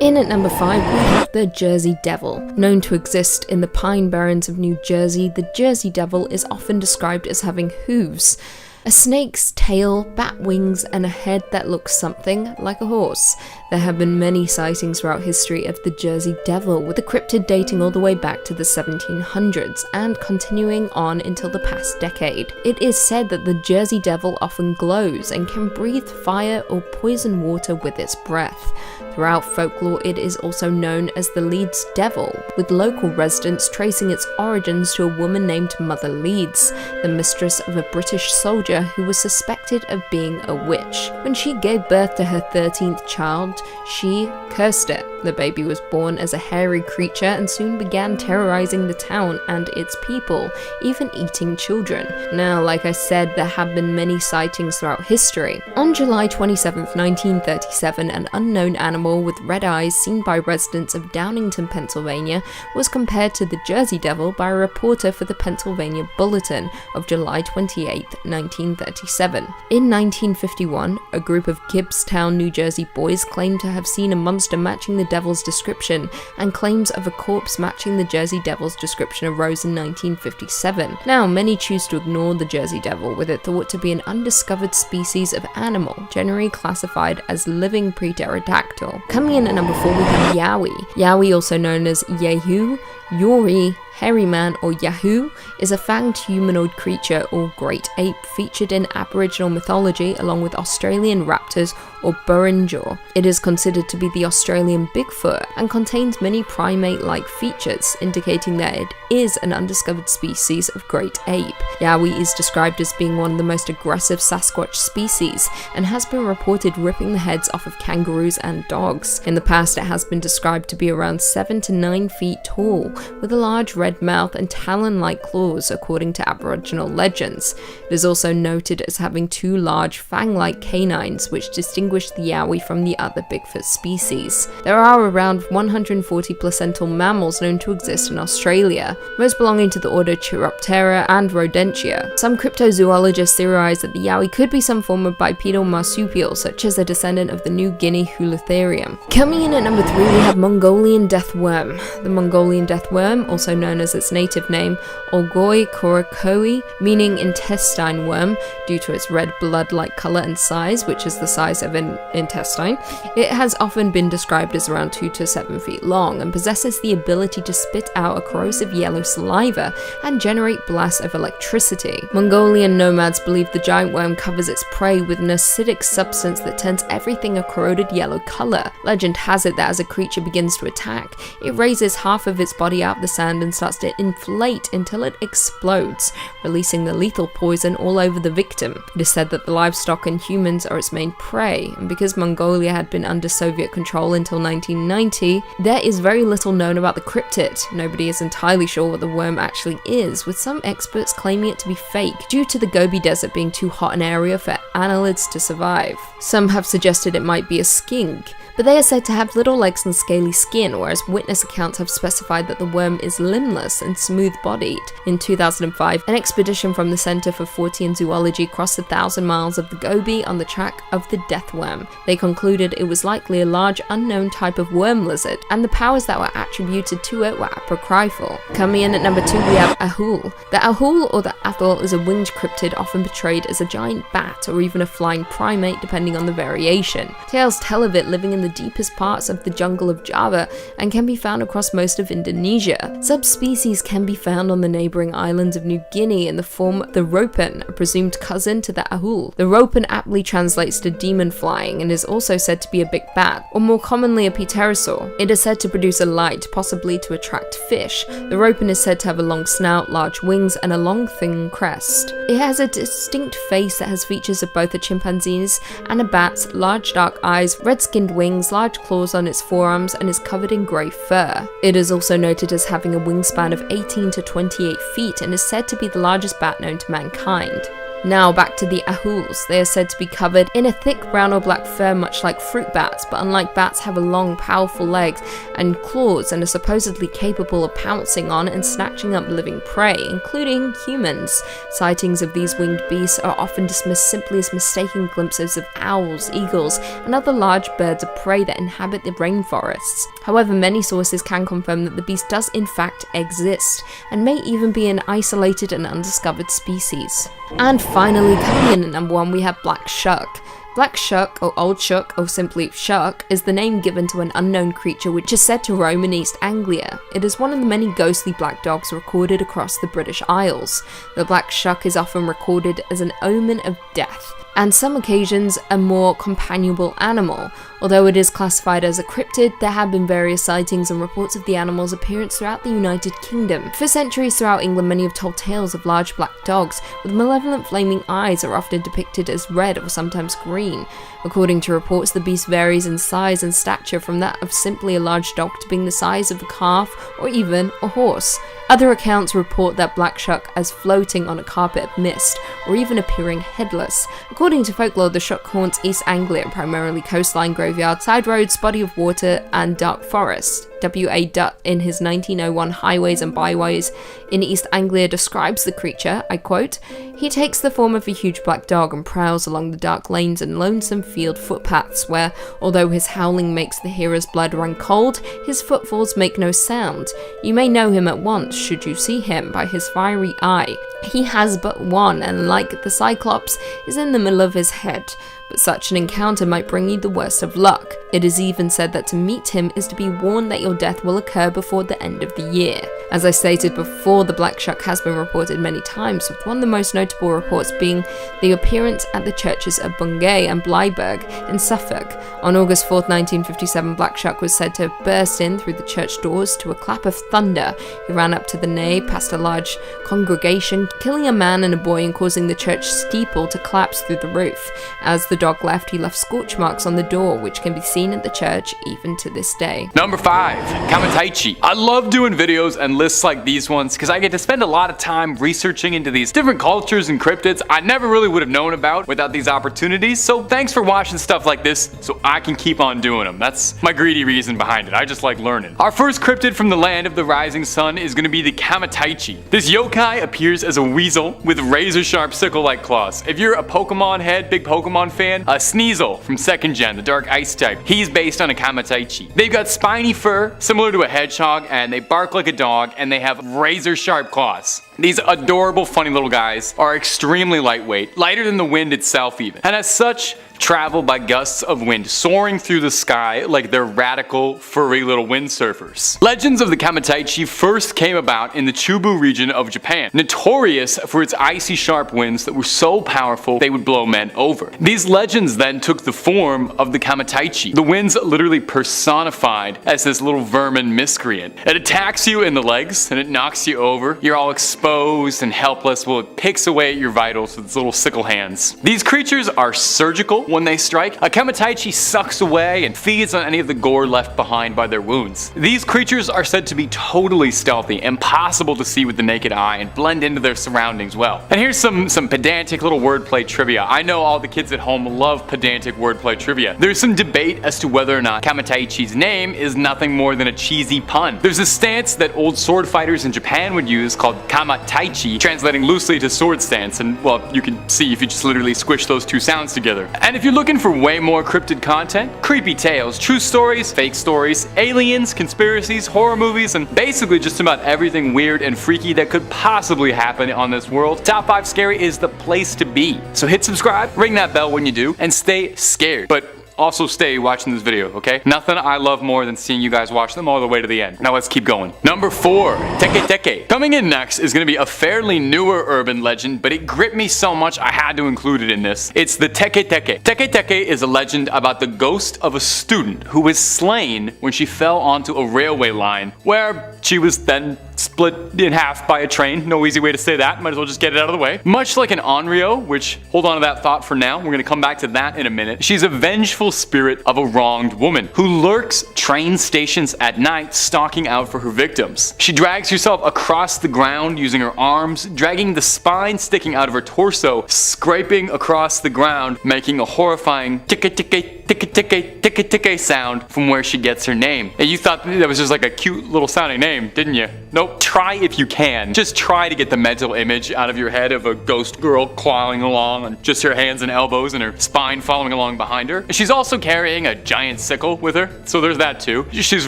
In at number 5, we have the Jersey Devil. Known to exist in the Pine Barrens of New Jersey, the Jersey Devil is often described as having hooves, a snake's tail, bat wings, and a head that looks something like a horse. There have been many sightings throughout history of the Jersey Devil, with the cryptid dating all the way back to the 1700s and continuing on until the past decade. It is said that the Jersey Devil often glows and can breathe fire or poison water with its breath. Throughout folklore, it is also known as the Leeds Devil, with local residents tracing its origins to a woman named Mother Leeds, the mistress of a British soldier who was suspected of being a witch. When she gave birth to her 13th child, she cursed it. The baby was born as a hairy creature and soon began terrorizing the town and its people, even eating children. Now, like I said, there have been many sightings throughout history. On July 27, 1937, an unknown animal with red eyes seen by residents of Downingtown, Pennsylvania, was compared to the Jersey Devil by a reporter for the Pennsylvania Bulletin of July 28, 1937. In 1951, a group of Gibbstown, New Jersey boys claimed to have seen a monster matching the devil's description, and claims of a corpse matching the Jersey Devil's description arose in 1957. Now, many choose to ignore the Jersey Devil, with it thought to be an undiscovered species of animal, generally classified as living pterodactyl. Coming in at number 4, we have Yowie. Yowie, also known as Yahoo, Yori, Hairy Man, or Yahoo, is a fanged humanoid creature or great ape featured in Aboriginal mythology along with Australian raptors or Burrinjaw. It is considered to be the Australian Bigfoot and contains many primate-like features, indicating that it is an undiscovered species of great ape. Yowie is described as being one of the most aggressive Sasquatch species and has been reported ripping the heads off of kangaroos and dogs. In the past, it has been described to be around 7 to 9 feet tall, with a large red mouth and talon-like claws, according to Aboriginal legends. It is also noted as having 2 large fang-like canines, which distinguish the Yowie from the other Bigfoot species. There are around 140 placental mammals known to exist in Australia, most belonging to the order Chiroptera and Rodentia. Some cryptozoologists theorize that the Yowie could be some form of bipedal marsupial, such as a descendant of the New Guinea Hulutherium. Coming in at number 3, we have Mongolian death worm. The Mongolian death worm, also known as its native name, Olgoi korakoi, meaning intestine worm, due to its red blood-like color and size, which is the size of an intestine. It has often been described as around 2 to 7 feet long and possesses the ability to spit out a corrosive yellow saliva and generate blasts of electricity. Mongolian nomads believe the giant worm covers its prey with an acidic substance that turns everything a corroded yellow color. Legend has it that as a creature begins to attack, it raises half of its body out of the sand and starts to inflate until it explodes, releasing the lethal poison all over the victim. It is said that the livestock and humans are its main prey, and because Mongolia had been under Soviet control until 1990, there is very little known about the cryptid. Nobody is entirely sure what the worm actually is, with some experts claiming it to be fake due to the Gobi Desert being too hot an area for annelids to survive. Some have suggested it might be a skink, but they are said to have little legs and scaly skin, whereas witness accounts have specified that the worm is limbless and smooth-bodied. In 2005, an expedition from the Center for Fortean Zoology crossed 1,000 miles of the Gobi on the track of the death worm. They concluded it was likely a large unknown type of worm lizard, and the powers that were attributed to it were apocryphal. Coming in at number 2, we have Ahul. The Ahul, or the Athol, is a winged cryptid often portrayed as a giant bat or even a flying primate, depending on the variation. Tales tell of it living in the deepest parts of the jungle of Java and can be found across most of Indonesia. Subspecies can be found on the neighboring islands of New Guinea in the form the ropen, a presumed cousin to the Ahul. The ropen aptly translates to demon flying and is also said to be a big bat, or more commonly a pterosaur. It is said to produce a light, possibly to attract fish. The ropen is said to have a long snout, large wings, and a long thin crest. It has a distinct face that has features of both a chimpanzee's and a bat's, large dark eyes, red-skinned wings, large claws on its forearms, and is covered in grey fur. It is also noted as having a wingspan of 18 to 28 feet and is said to be the largest bat known to mankind. Now back to the ahuls. They are said to be covered in a thick brown or black fur much like fruit bats, but unlike bats have long powerful legs and claws and are supposedly capable of pouncing on and snatching up living prey, including humans. Sightings of these winged beasts are often dismissed simply as mistaken glimpses of owls, eagles, and other large birds of prey that inhabit the rainforests. However, many sources can confirm that the beast does in fact exist, and may even be an isolated and undiscovered species. And finally, coming in at number 1, we have Black Shuck. Black Shuck, or Old Shuck, or simply Shuck, is the name given to an unknown creature which is said to roam in East Anglia. It is one of the many ghostly black dogs recorded across the British Isles. The Black Shuck is often recorded as an omen of death, and some occasions a more companionable animal. Although it is classified as a cryptid, there have been various sightings and reports of the animal's appearance throughout the United Kingdom. For centuries throughout England, many have told tales of large black dogs with malevolent flaming eyes are often depicted as red or sometimes green. According to reports, the beast varies in size and stature from that of simply a large dog to being the size of a calf or even a horse. Other accounts report that Black Shuck as floating on a carpet of mist, or even appearing headless. According to folklore, the Shuck haunts East Anglia, primarily coastline, graveyard, side roads, body of water, and dark forest. W.A. Dutt, in his 1901 Highways and Byways in East Anglia, describes the creature, I quote, "He takes the form of a huge black dog and prowls along the dark lanes and lonesome field footpaths where, although his howling makes the hearer's blood run cold, his footfalls make no sound. You may know him at once, should you see him, by his fiery eye. He has but one, and like the Cyclops, is in the middle of his head. But such an encounter might bring you the worst of luck. It is even said that to meet him is to be warned that your death will occur before the end of the year." As I stated before, the Black Shuck has been reported many times, with one of the most notable reports being the appearance at the churches of Bungay and Blyberg in Suffolk. On August 4th, 1957, Black Shuck was said to have burst in through the church doors to a clap of thunder. He ran up to the nave, past a large congregation, killing a man and a boy and causing the church steeple to collapse through the roof. As the dog left, he left scorch marks on the door, which can be seen at the church even to this day. Number 5, Kamataichi. I love doing videos and lists like these ones because I get to spend a lot of time researching into these different cultures and cryptids I never really would have known about without these opportunities. So thanks for watching stuff like this so I can keep on doing them. That's my greedy reason behind it. I just like learning. Our first cryptid from the land of the rising sun is going to be the Kamataichi. This yokai appears as a weasel with razor sharp sickle-like claws. If you're a Pokemon head, big Pokemon fan, Sneasel from 2nd Gen, the Dark Ice type, he's based on a Kamataichi. They've got spiny fur, similar to a hedgehog, and they bark like a dog, and they have razor sharp claws. These adorable, funny little guys are extremely lightweight, lighter than the wind itself even, and as such, travel by gusts of wind soaring through the sky like they're radical, furry little windsurfers. Legends of the Kamataichi first came about in the Chubu region of Japan, notorious for its icy sharp winds that were so powerful they would blow men over. These legends then took the form of the Kamataichi, the winds literally personified as this little vermin miscreant. It attacks you in the legs and it knocks you over. You're all exposed and helpless while it picks away at your vitals with its little sickle hands. These creatures are surgical when they strike. A Kamataichi sucks away and feeds on any of the gore left behind by their wounds. These creatures are said to be totally stealthy, impossible to see with the naked eye, and blend into their surroundings well. And here's some pedantic little wordplay trivia. I know all the kids at home love pedantic wordplay trivia. There's some debate as to whether or not Kamataichi's name is nothing more than a cheesy pun. There's a stance that old sword fighters in Japan would use called Kamataichi, translating loosely to sword stance, and well, you can see if you just literally squish those two sounds together. And if you're looking for way more cryptid content, creepy tales, true stories, fake stories, aliens, conspiracies, horror movies, and basically just about everything weird and freaky that could possibly happen on this world, Top 5 Scary is the place to be. So hit subscribe, ring that bell when you do, and stay scared. But also stay watching this video, okay? Nothing I love more than seeing you guys watch them all the way to the end. Now let's keep going. Number 4, Teke Teke. Coming in next is going to be a fairly newer urban legend, but it gripped me so much I had to include it in this. It's the Teke Teke. Teke Teke is a legend about the ghost of a student who was slain when she fell onto a railway line, where she was then split in half by a train. No easy way to say that. Might as well just get it out of the way. Much like an Onryo, which, hold on to that thought for now. We're going to come back to that in a minute. She's a vengeful spirit of a wronged woman who lurks train stations at night, stalking out for her victims. She drags herself across the ground using her arms, dragging the spine sticking out of her torso, scraping across the ground, making a horrifying tick-a-tick-a-tick-a-tick-a-tick-a sound from where she gets her name. And you thought that was just like a cute little sounding name, didn't you? Nope. Try if you can. Just try to get the mental image out of your head of a ghost girl clawing along on just her hands and elbows and her spine following along behind her. She's also carrying a giant sickle with her, so there's that too. She's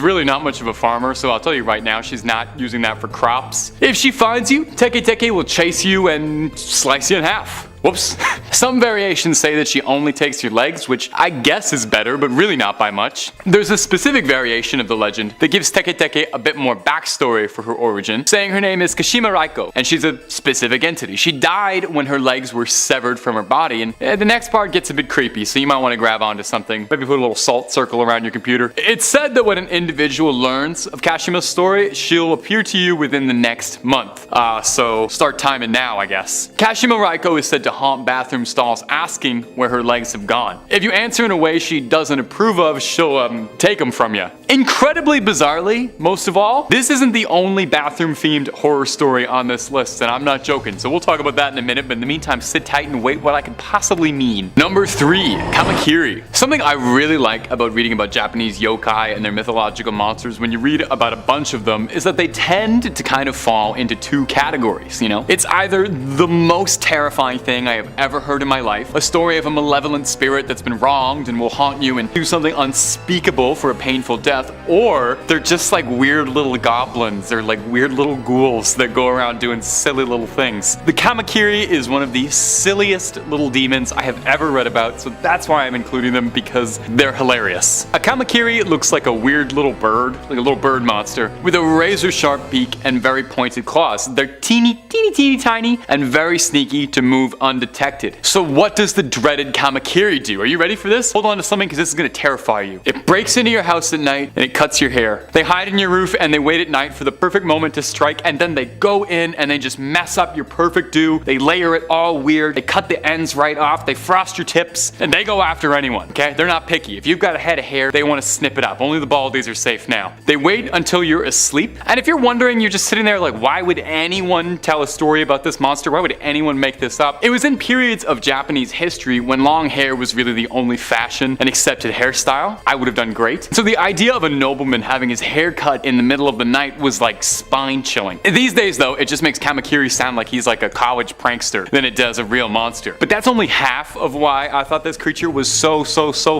really not much of a farmer, so I'll tell you right now, she's not using that for crops. If she finds you, Teke will chase you and slice you in half. Whoops. Some variations say that she only takes your legs, which I guess is better, but really not by much. There's a specific variation of the legend that gives Teke a bit more backstory for her origin, saying her name is Kashima Raiko, and she's a specific entity. She died when her legs were severed from her body, and the next part gets a bit creepy, so you might want to grab onto something. Maybe put a little salt circle around your computer. It's said that when an individual learns of Kashima's story, she'll appear to you within the next month. So start timing now, I guess. Kashima Raiko is said to haunt bathroom stalls asking where her legs have gone. If you answer in a way she doesn't approve of, she'll take them from you. Incredibly bizarrely, most of all, this isn't the only bathroom themed horror story on this list, and I'm not joking, so we'll talk about that in a minute, but in the meantime, sit tight and wait what I could possibly mean. Number 3, Kamakiri. Something I really like about reading about Japanese yokai and their mythological monsters when you read about a bunch of them is that they tend to kind of fall into 2 categories, you know? It's either the most terrifying thing I have ever heard in my life, a story of a malevolent spirit that's been wronged and will haunt you and do something unspeakable for a painful death, or they're just like weird little goblins or like weird little ghouls that go around doing silly little things. The Kamakiri is one of the silliest little demons I have ever read about, so that's why I'm including them, because they're hilarious. A Kamakiri looks like a weird little bird, like a little bird monster, with a razor sharp beak and very pointed claws. They're teeny tiny and very sneaky to move undetected. So what does the dreaded Kamakiri do? Are you ready for this? Hold on to something, because this is going to terrify you. It breaks into your house at night and it cuts your hair. They hide in your roof and they wait at night for the perfect moment to strike, and then they go in and they just mess up your perfect do. They layer it all weird. They cut the ends right off. They frost your tips, and they go after anyone, okay? They're not picky. If you've got a head of hair, they want to snip it up. Only the baldies are safe now. They wait until you're asleep, and if you're wondering, you're just sitting there like, why would anyone tell a story about this monster? Why would anyone make this up? It was in periods of Japanese history when long hair was really the only fashion and accepted hairstyle. I would have done great. So the idea of a nobleman having his hair cut in the middle of the night was like spine chilling. These days though, it just makes Kamakiri sound like he's like a college prankster than it does a real monster. But that's only half of why I thought this creature was so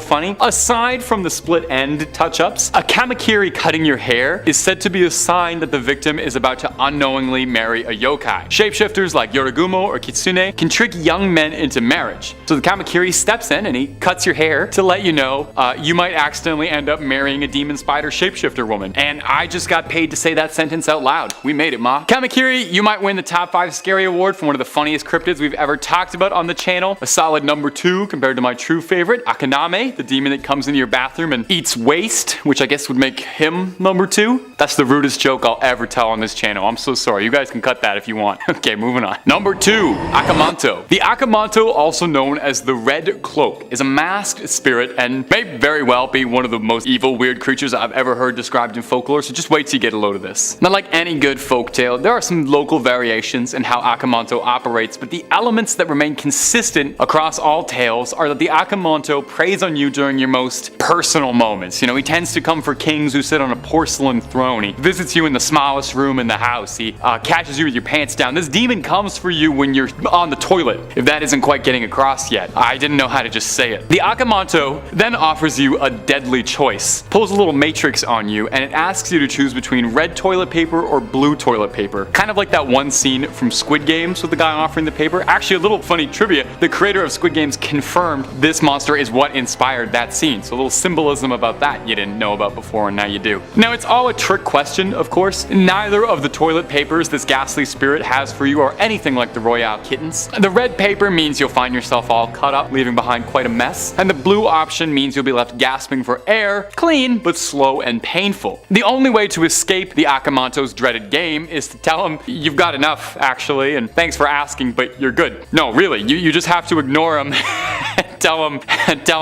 funny. Aside from the split end touch-ups, a Kamakiri cutting your hair is said to be a sign that the victim is about to unknowingly marry a yokai. Shapeshifters like Rougarou or Kitsune can trick young men into marriage. So the Kamakiri steps in and he cuts your hair to let you know you might accidentally end up marrying a demon spider shapeshifter woman. And I just got paid to say that sentence out loud. We made it, ma. Kamakiri, you might win the top 5 scary award for one of the funniest cryptids we've ever talked about on the channel. A solid number 2 compared to my true favorite, Akaname, the demon that comes into your bathroom and eats waste, which I guess would make him number 2. That's the rudest joke I'll ever tell on this channel. I'm so sorry. You guys can cut that if you want. Okay, moving on. Number 2, Akamanto. The Akamanto, also known as the Red Cloak, is a masked spirit and may very well be one of the most evil, weird creatures I've ever heard described in folklore, so just wait till you get a load of this. Not like any good folktale, there are some local variations in how Akamanto operates, but the elements that remain consistent across all tales are that the Akamanto preys on you during your most personal moments. You know, he tends to come for kings who sit on a porcelain throne. He visits you in the smallest room in the house. He catches you with your pants down. This demon comes for you when you're on the toilet, if that isn't quite getting across yet. I didn't know how to just say it. The Akamanto then offers you a deadly choice, pulls a little matrix on you, and it asks you to choose between red toilet paper or blue toilet paper. Kind of like that one scene from Squid Games with the guy offering the paper. Actually, a little funny trivia, the creator of Squid Games confirmed this monster is what inspired that scene. So a little symbolism about that you didn't know about before, and now you do. Now, it's all a trick question, of course. Neither of the toilet papers this ghastly spirit has for you are anything like the Royale kittens. The red paper means you'll find yourself all cut up, leaving behind quite a mess, and the blue option means you'll be left gasping for air, clean, but but slow and painful. The only way to escape the Akamanto's dreaded game is to tell him, you've got enough, actually, and thanks for asking, but you're good. No, really, you just have to ignore him. Tell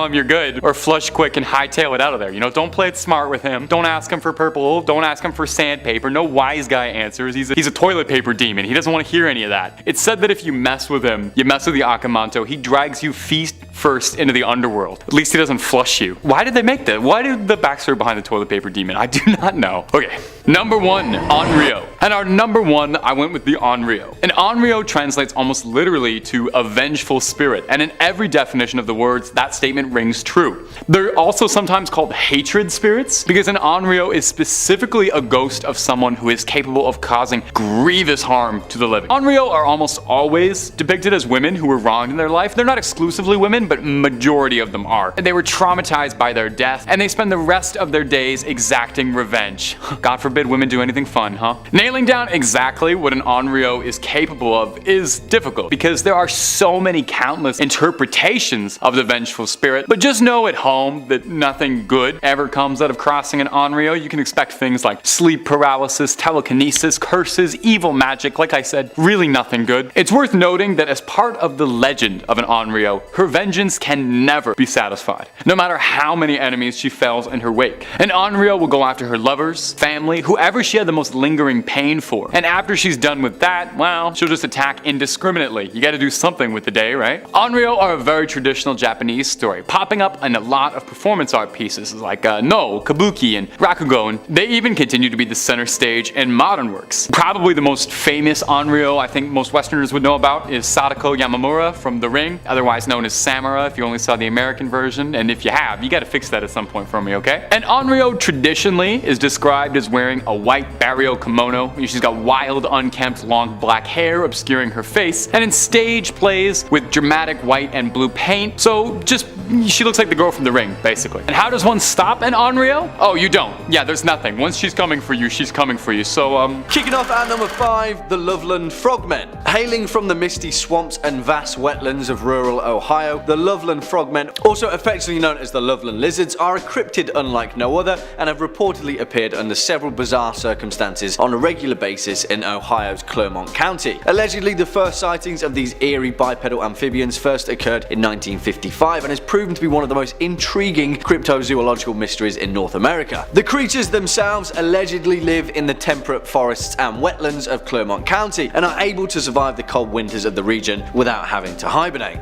him you're good, or flush quick and hightail it out of there. You know, don't play it smart with him. Don't ask him for purple. Don't ask him for sandpaper. No wise guy answers. He's a toilet paper demon. He doesn't want to hear any of that. It's said that if you mess with him, you mess with the Akamanto, he drags you feet first into the underworld. At least he doesn't flush you. Why did they make that? Why did the backstory behind the toilet paper demon? I do not know. Okay, number 1, Onryo. And our number 1, I went with the Onryo. And Onryo translates almost literally to a vengeful spirit, and in every definition of the words, that statement rings true. They're also sometimes called hatred spirits, because an Onryo is specifically a ghost of someone who is capable of causing grievous harm to the living. Onryo are almost always depicted as women who were wronged in their life. They're not exclusively women, but majority of them are. They were traumatized by their death, and they spend the rest of their days exacting revenge. God forbid women do anything fun, huh? Nailing down exactly what an Onryo is capable of is difficult, because there are so many countless interpretations of the vengeful spirit, but just know at home that nothing good ever comes out of crossing an Onryo. You can expect things like sleep paralysis, telekinesis, curses, evil magic, like I said, really nothing good. It's worth noting that as part of the legend of an Onryo, her vengeance can never be satisfied, no matter how many enemies she fells in her wake. An Onryo will go after her lovers, family, whoever she had the most lingering pain for, and after she's done with that, well, she'll just attack indiscriminately. You gotta do something with the day, right? Onryo are a very traditional Japanese story, popping up in a lot of performance art pieces like No, Kabuki, and Rakugo, and they even continue to be the center stage in modern works. Probably the most famous Onryo I think most Westerners would know about is Sadako Yamamura from The Ring, otherwise known as Samura if you only saw the American version, and if you have, you gotta fix that at some point for me, okay? And Onryo traditionally is described as wearing a white barrio kimono. She's got wild, unkempt, long black hair obscuring her face, and in stage plays with dramatic white and blue paint, so just she looks like the girl from The Ring, basically. And how does one stop an Onryo? Oh, you don't. Yeah, there's nothing. Once she's coming for you, she's coming for you, so Kicking off at number 5, the Loveland Frogmen. Hailing from the misty swamps and vast wetlands of rural Ohio, the Loveland Frogmen, also affectionately known as the Loveland Lizards, are a cryptid unlike no other and have reportedly appeared under several bizarre circumstances on a regular basis in Ohio's Clermont County. Allegedly, the first sightings of these eerie bipedal amphibians first occurred in 1955 and has proven to be one of the most intriguing cryptozoological mysteries in North America. The creatures themselves allegedly live in the temperate forests and wetlands of Clermont County and are able to survive the cold winters of the region without having to hibernate.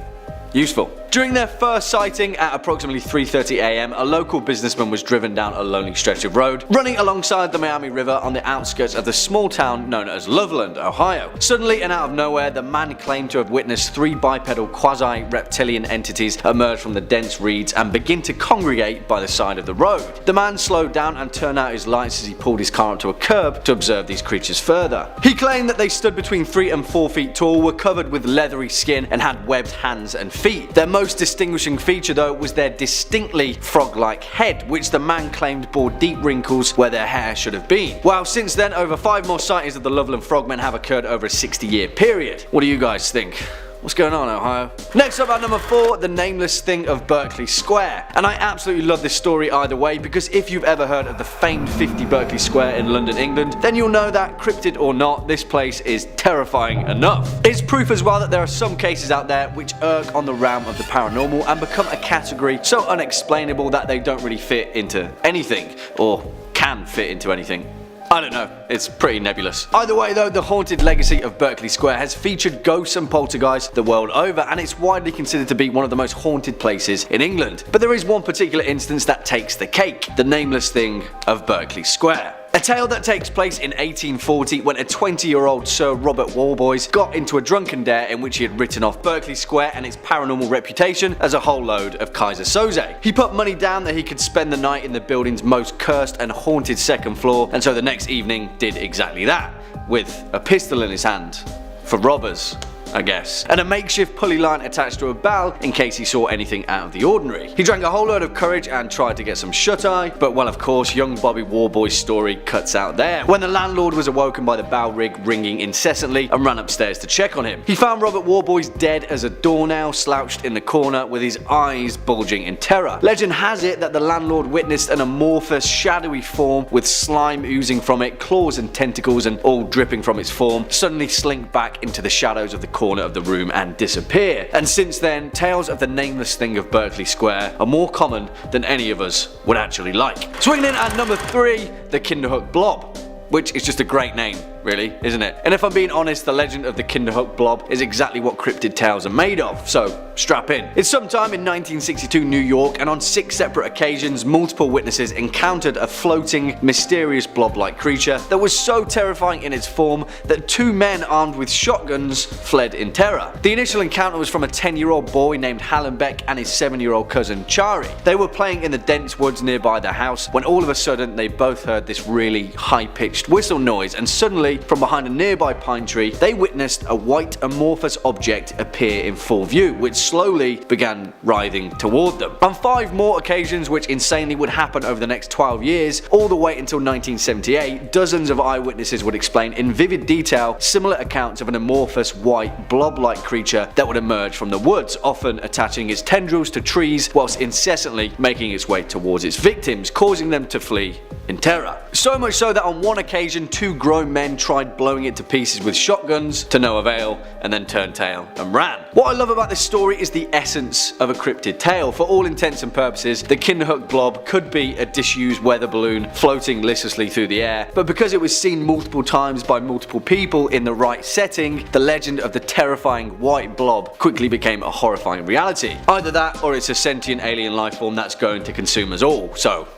Useful. During their first sighting at approximately 3:30 AM, a local businessman was driven down a lonely stretch of road, running alongside the Miami River on the outskirts of the small town known as Loveland, Ohio. Suddenly and out of nowhere, the man claimed to have witnessed 3 bipedal quasi-reptilian entities emerge from the dense reeds and begin to congregate by the side of the road. The man slowed down and turned out his lights as he pulled his car up to a curb to observe these creatures further. He claimed that they stood between 3 and 4 feet tall, were covered with leathery skin, and had webbed hands and feet. Their most distinguishing feature though was their distinctly frog-like head, which the man claimed bore deep wrinkles where their hair should have been. Well, since then, over 5 more sightings of the Loveland Frogmen have occurred over a 60-year period. What do you guys think? What's going on, Ohio? Next up at number 4, the nameless thing of Berkeley Square. And I absolutely love this story either way, because if you've ever heard of the famed 50 Berkeley Square in London, England, then you'll know that, cryptid or not, this place is terrifying enough. It's proof as well that there are some cases out there which irk on the realm of the paranormal and become a category so unexplainable that they don't really fit into anything, or can fit into anything. I don't know, it's pretty nebulous. Either way though, the haunted legacy of Berkeley Square has featured ghosts and poltergeists the world over, and it's widely considered to be one of the most haunted places in England. But there is one particular instance that takes the cake, the nameless thing of Berkeley Square. A tale that takes place in 1840 when a 20-year-old Sir Robert Walboys got into a drunken dare in which he had written off Berkeley Square and its paranormal reputation as a whole load of Kaiser Soze. He put money down that he could spend the night in the building's most cursed and haunted second floor, and so the next evening did exactly that, with a pistol in his hand for robbers. I guess, and a makeshift pulley line attached to a bell in case he saw anything out of the ordinary. He drank a whole load of courage and tried to get some shut-eye, but well, of course, young Bobby Warboy's story cuts out there when the landlord was awoken by the bell rig ringing incessantly and ran upstairs to check on him. He found Robert Warboys dead as a doornail, slouched in the corner with his eyes bulging in terror. Legend has it that the landlord witnessed an amorphous, shadowy form with slime oozing from it, claws and tentacles and all dripping from its form, suddenly slink back into the shadows of the corner of the room and disappear. And since then, tales of the nameless thing of Berkeley Square are more common than any of us would actually like. Swinging in at number 3, the Kinderhook Blob, which is just a great name, really, isn't it? And if I'm being honest, the legend of the Kinderhook Blob is exactly what cryptid tales are made of, so strap in. It's sometime in 1962 New York, and on 6 separate occasions, multiple witnesses encountered a floating, mysterious blob-like creature that was so terrifying in its form that 2 men armed with shotguns fled in terror. The initial encounter was from a 10-year-old boy named Hallenbeck and his 7-year-old cousin Chari. They were playing in the dense woods nearby their house when all of a sudden they both heard this really high-pitched whistle noise, and suddenly, from behind a nearby pine tree, they witnessed a white amorphous object appear in full view, which slowly began writhing toward them. On 5 more occasions, which insanely would happen over the next 12 years, all the way until 1978, dozens of eyewitnesses would explain in vivid detail similar accounts of an amorphous white blob-like creature that would emerge from the woods, often attaching its tendrils to trees whilst incessantly making its way towards its victims, causing them to flee in terror. So much so that on one occasion 2 grown men tried blowing it to pieces with shotguns to no avail and then turned tail and ran. What I love about this story is the essence of a cryptid tale. For all intents and purposes, the Kinderhook Blob could be a disused weather balloon floating listlessly through the air, but because it was seen multiple times by multiple people in the right setting, the legend of the terrifying white blob quickly became a horrifying reality. Either that or it's a sentient alien life form that's going to consume us all, so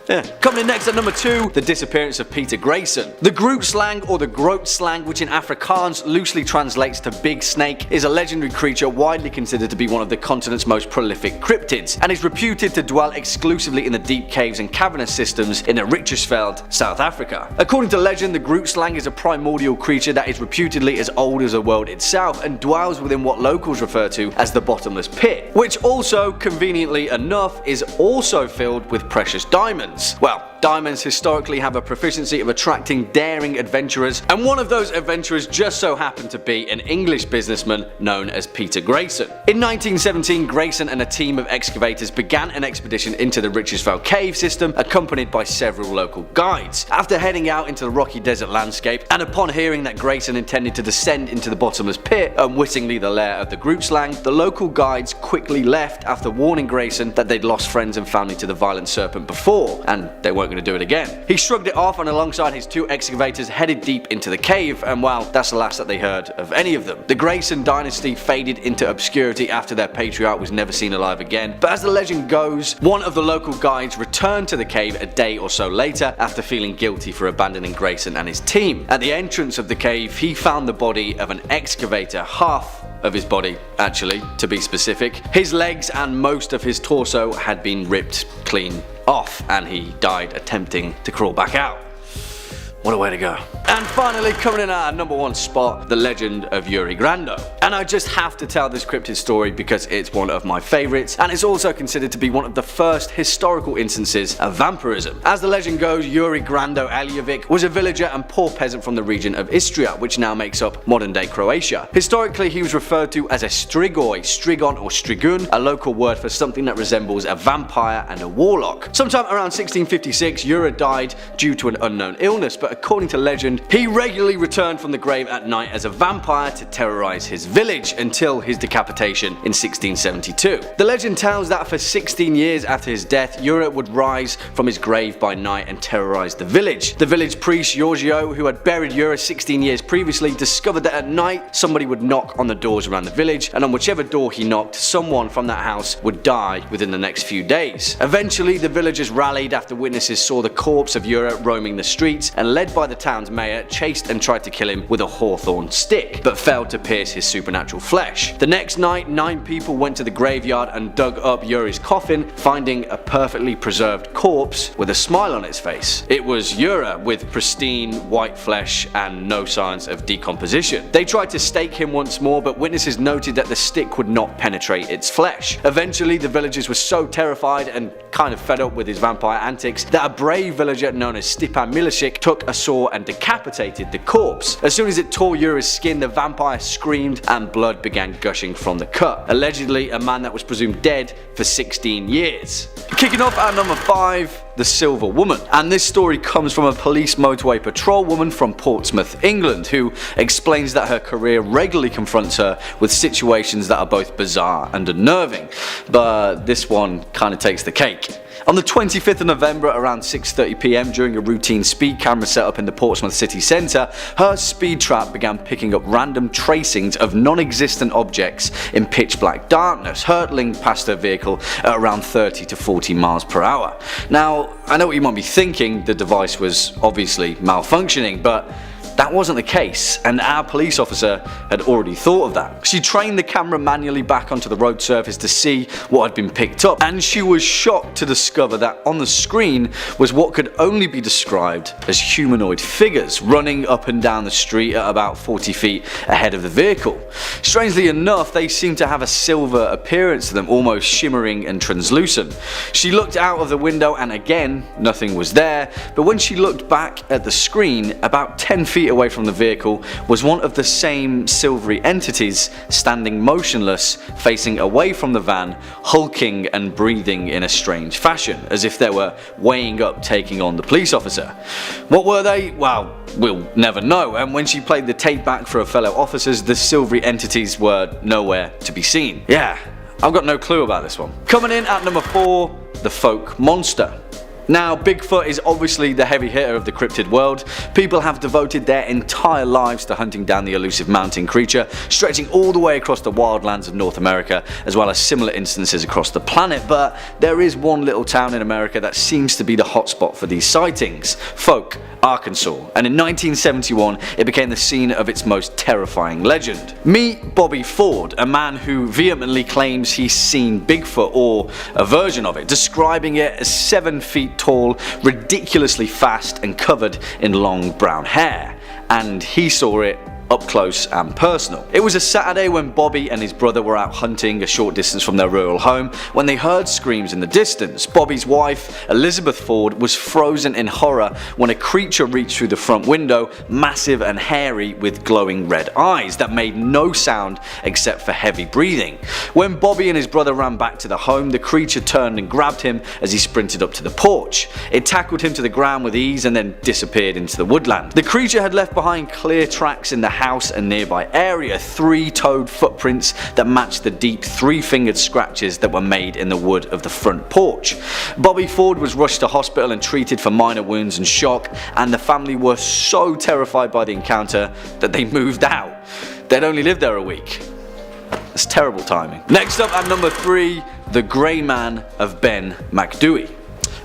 yeah. Coming in next at number 2, the disappearance of Peter Grayson. The Groot slang, or the Groot slang, which in Afrikaans loosely translates to big snake, is a legendary creature widely considered to be one of the continent's most prolific cryptids, and is reputed to dwell exclusively in the deep caves and cavernous systems in the Richtersveld, South Africa. According to legend, the Groot slang is a primordial creature that is reputedly as old as the world itself and dwells within what locals refer to as the bottomless pit, which also, conveniently enough, is also filled with precious diamonds. Well, diamonds historically have a proficiency of attracting daring adventurers, and one of those adventurers just so happened to be an English businessman known as Peter Grayson. In 1917, Grayson and a team of excavators began an expedition into the Richtersveld cave system, accompanied by several local guides. After heading out into the rocky desert landscape, and upon hearing that Grayson intended to descend into the bottomless pit, unwittingly the lair of the Groot slang, the local guides quickly left after warning Grayson that they'd lost friends and family to the violent serpent before, and they weren't going to do it again. He shrugged it off and alongside his 2 excavators headed deep into the cave, and well, that's the last that they heard of any of them. The Grayson dynasty faded into obscurity after their patriarch was never seen alive again, but as the legend goes, one of the local guides returned to the cave a day or so later after feeling guilty for abandoning Grayson and his team. At the entrance of the cave, he found the body of an excavator, half of his body actually, to be specific. His legs and most of his torso had been ripped clean off, and he died attempting to crawl back out. What a way to go. And finally, coming in at our number 1 spot, the legend of Rougarou. And I just have to tell this cryptid story because it's one of my favourites, and it's also considered to be one of the first historical instances of vampirism. As the legend goes, Rougarou Eljovic was a villager and poor peasant from the region of Istria, which now makes up modern-day Croatia. Historically, he was referred to as a strigoi, strigon or strigun, a local word for something that resembles a vampire and a warlock. Sometime around 1656, Ura died due to an unknown illness, but according to legend, he regularly returned from the grave at night as a vampire to terrorize his village until his decapitation in 1672. The legend tells that for 16 years after his death, Ura would rise from his grave by night and terrorize the village. The village priest Giorgio, who had buried Ura 16 years previously, discovered that at night somebody would knock on the doors around the village, and on whichever door he knocked, someone from that house would die within the next few days. Eventually, the villagers rallied after witnesses saw the corpse of Ura roaming the streets, and led by the town's mayor, mayor chased and tried to kill him with a hawthorn stick, but failed to pierce his supernatural flesh. The next night, 9 people went to the graveyard and dug up Yuri's coffin, finding a perfectly preserved corpse with a smile on its face. It was Yuri with pristine white flesh and no signs of decomposition. They tried to stake him once more, but witnesses noted that the stick would not penetrate its flesh. Eventually, the villagers were so terrified and kind of fed up with his vampire antics that a brave villager known as Stipan Milicic took a saw and decapitated the corpse. As soon as it tore Yuri's skin, the vampire screamed and blood began gushing from the cut. Allegedly, a man that was presumed dead for 16 years. Kicking off at number 5, the Silver Woman. And this story comes from a police motorway patrol woman from Portsmouth, England, who explains that her career regularly confronts her with situations that are both bizarre and unnerving. But this one kind of takes the cake. On the 25th of November around 6:30 PM during a routine speed camera set up in the Portsmouth city centre, her speed trap began picking up random tracings of non-existent objects in pitch black darkness, hurtling past her vehicle at around 30 to 40 miles per hour. Now, I know what you might be thinking, the device was obviously malfunctioning, but that wasn't the case, and our police officer had already thought of that. She trained the camera manually back onto the road surface to see what had been picked up, and she was shocked to discover that on the screen was what could only be described as humanoid figures running up and down the street at about 40 feet ahead of the vehicle. Strangely enough, they seemed to have a silver appearance to them, almost shimmering and translucent. She looked out of the window and again, nothing was there, but when she looked back at the screen, about 10 feet away from the vehicle was one of the same silvery entities standing motionless, facing away from the van, hulking and breathing in a strange fashion, as if they were weighing up taking on the police officer. What were they? Well, we'll never know, and when she played the tape back for her fellow officers, the silvery entities were nowhere to be seen. Yeah, I've got no clue about this one. Coming in at number 4, the folk monster. Now, Bigfoot is obviously the heavy hitter of the cryptid world. People have devoted their entire lives to hunting down the elusive mountain creature, stretching all the way across the wildlands of North America, as well as similar instances across the planet, but there is one little town in America that seems to be the hotspot for these sightings: Folk, Arkansas, and in 1971 it became the scene of its most terrifying legend. Meet Bobby Ford, a man who vehemently claims he's seen Bigfoot, or a version of it, describing it as 7 feet tall, ridiculously fast and covered in long brown hair. And he saw it up close and personal. It was a Saturday when Bobby and his brother were out hunting a short distance from their rural home when they heard screams in the distance. Bobby's wife, Elizabeth Ford, was frozen in horror when a creature reached through the front window, massive and hairy with glowing red eyes that made no sound except for heavy breathing. When Bobby and his brother ran back to the home, the creature turned and grabbed him as he sprinted up to the porch. It tackled him to the ground with ease and then disappeared into the woodland. The creature had left behind clear tracks in the house and nearby area, 3-toed footprints that matched the deep 3-fingered scratches that were made in the wood of the front porch. Bobby Ford was rushed to hospital and treated for minor wounds and shock, and the family were so terrified by the encounter that they moved out. They'd only lived there a week. That's terrible timing. Next up at number 3, the Grey Man of Ben Macdui.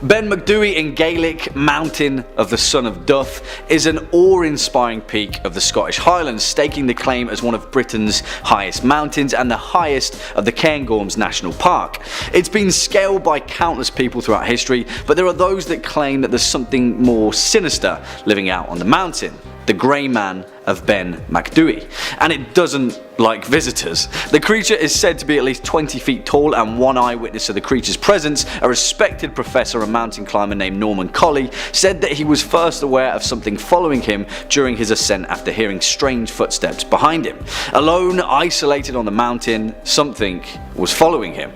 Ben Macdui in Gaelic, Mountain of the Son of Duff, is an awe-inspiring peak of the Scottish Highlands, staking the claim as one of Britain's highest mountains and the highest of the Cairngorms National Park. It's been scaled by countless people throughout history, but there are those that claim that there's something more sinister living out on the mountain: the Grey Man of Ben Macdui, and it doesn't like visitors. The creature is said to be at least 20 feet tall, and one eyewitness of the creature's presence, a respected professor and mountain climber named Norman Colley, said that he was first aware of something following him during his ascent after hearing strange footsteps behind him. Alone, isolated on the mountain, something was following him.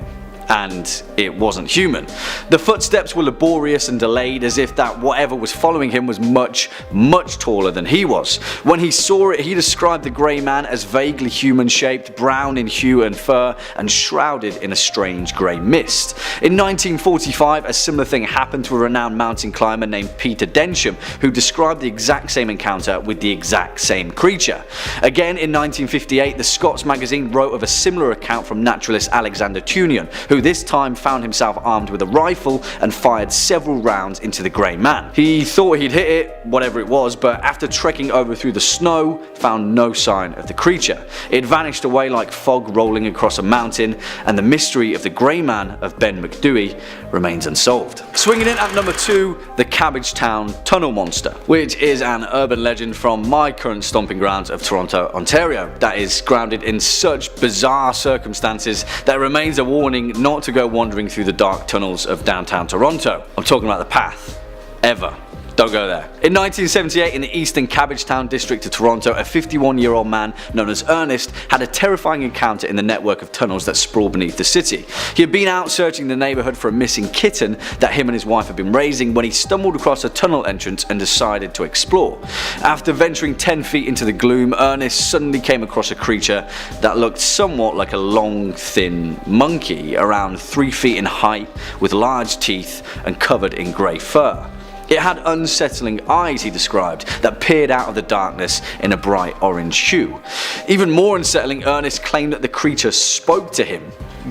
And it wasn't human. The footsteps were laborious and delayed, as if that whatever was following him was much, much taller than he was. When he saw it, he described the Grey Man as vaguely human-shaped, brown in hue and fur, and shrouded in a strange grey mist. In 1945, a similar thing happened to a renowned mountain climber named Peter Densham, who described the exact same encounter with the exact same creature. Again, in 1958, the Scots magazine wrote of a similar account from naturalist Alexander Tunian, who who this time found himself armed with a rifle and fired several rounds into the grey man. He thought he'd hit it, whatever it was, but after trekking over through the snow, found no sign of the creature. It vanished away like fog rolling across a mountain, and the mystery of the grey man of Ben McDooey remains unsolved. Swinging in at number 2, the Cabbagetown Tunnel Monster, which is an urban legend from my current stomping grounds of Toronto, Ontario, that is grounded in such bizarre circumstances that it remains a warning not to go wandering through the dark tunnels of downtown Toronto. I'm talking about the path. Ever. Don't go there. In 1978, in the eastern Cabbagetown district of Toronto, a 51-year-old man known as Ernest had a terrifying encounter in the network of tunnels that sprawl beneath the city. He had been out searching the neighborhood for a missing kitten that him and his wife had been raising when he stumbled across a tunnel entrance and decided to explore. After venturing 10 feet into the gloom, Ernest suddenly came across a creature that looked somewhat like a long, thin monkey, around 3 feet in height, with large teeth and covered in grey fur. It had unsettling eyes, he described, that peered out of the darkness in a bright orange hue. Even more unsettling, Ernest claimed that the creature spoke to him.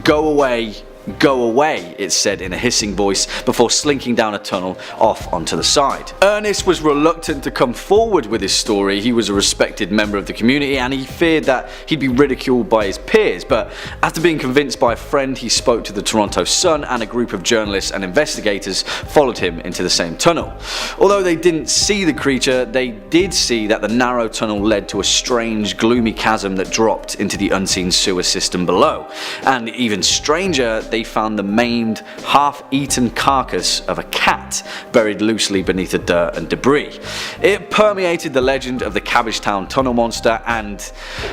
"Go away, go away," it said in a hissing voice before slinking down a tunnel off onto the side. Ernest was reluctant to come forward with his story. He was a respected member of the community and he feared that he'd be ridiculed by his peers, but after being convinced by a friend, he spoke to the Toronto Sun, and a group of journalists and investigators followed him into the same tunnel. Although they didn't see the creature, they did see that the narrow tunnel led to a strange, gloomy chasm that dropped into the unseen sewer system below. And even stranger, they found the maimed, half-eaten carcass of a cat buried loosely beneath the dirt and debris. It permeated the legend of the Cabbagetown Tunnel Monster, and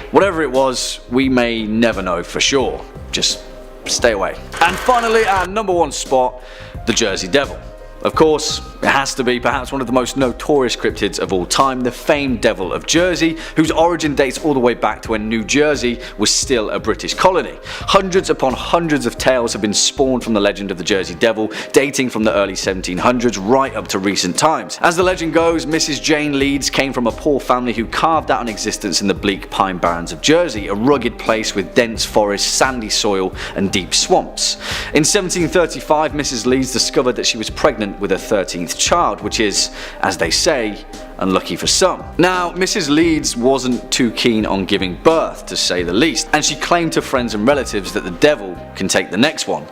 whatever it was, we may never know for sure. Just stay away. And finally, our number 1 spot, the Jersey Devil. Of course, it has to be perhaps one of the most notorious cryptids of all time, the famed Devil of Jersey, whose origin dates all the way back to when New Jersey was still a British colony. Hundreds upon hundreds of tales have been spawned from the legend of the Jersey Devil, dating from the early 1700s right up to recent times. As the legend goes, Mrs. Jane Leeds came from a poor family who carved out an existence in the bleak pine barrens of Jersey, a rugged place with dense forests, sandy soil and deep swamps. In 1735, Mrs. Leeds discovered that she was pregnant with her 13th child, which is, as they say, unlucky for some. Now, Mrs. Leeds wasn't too keen on giving birth, to say the least, and she claimed to friends and relatives that the devil can take the next one.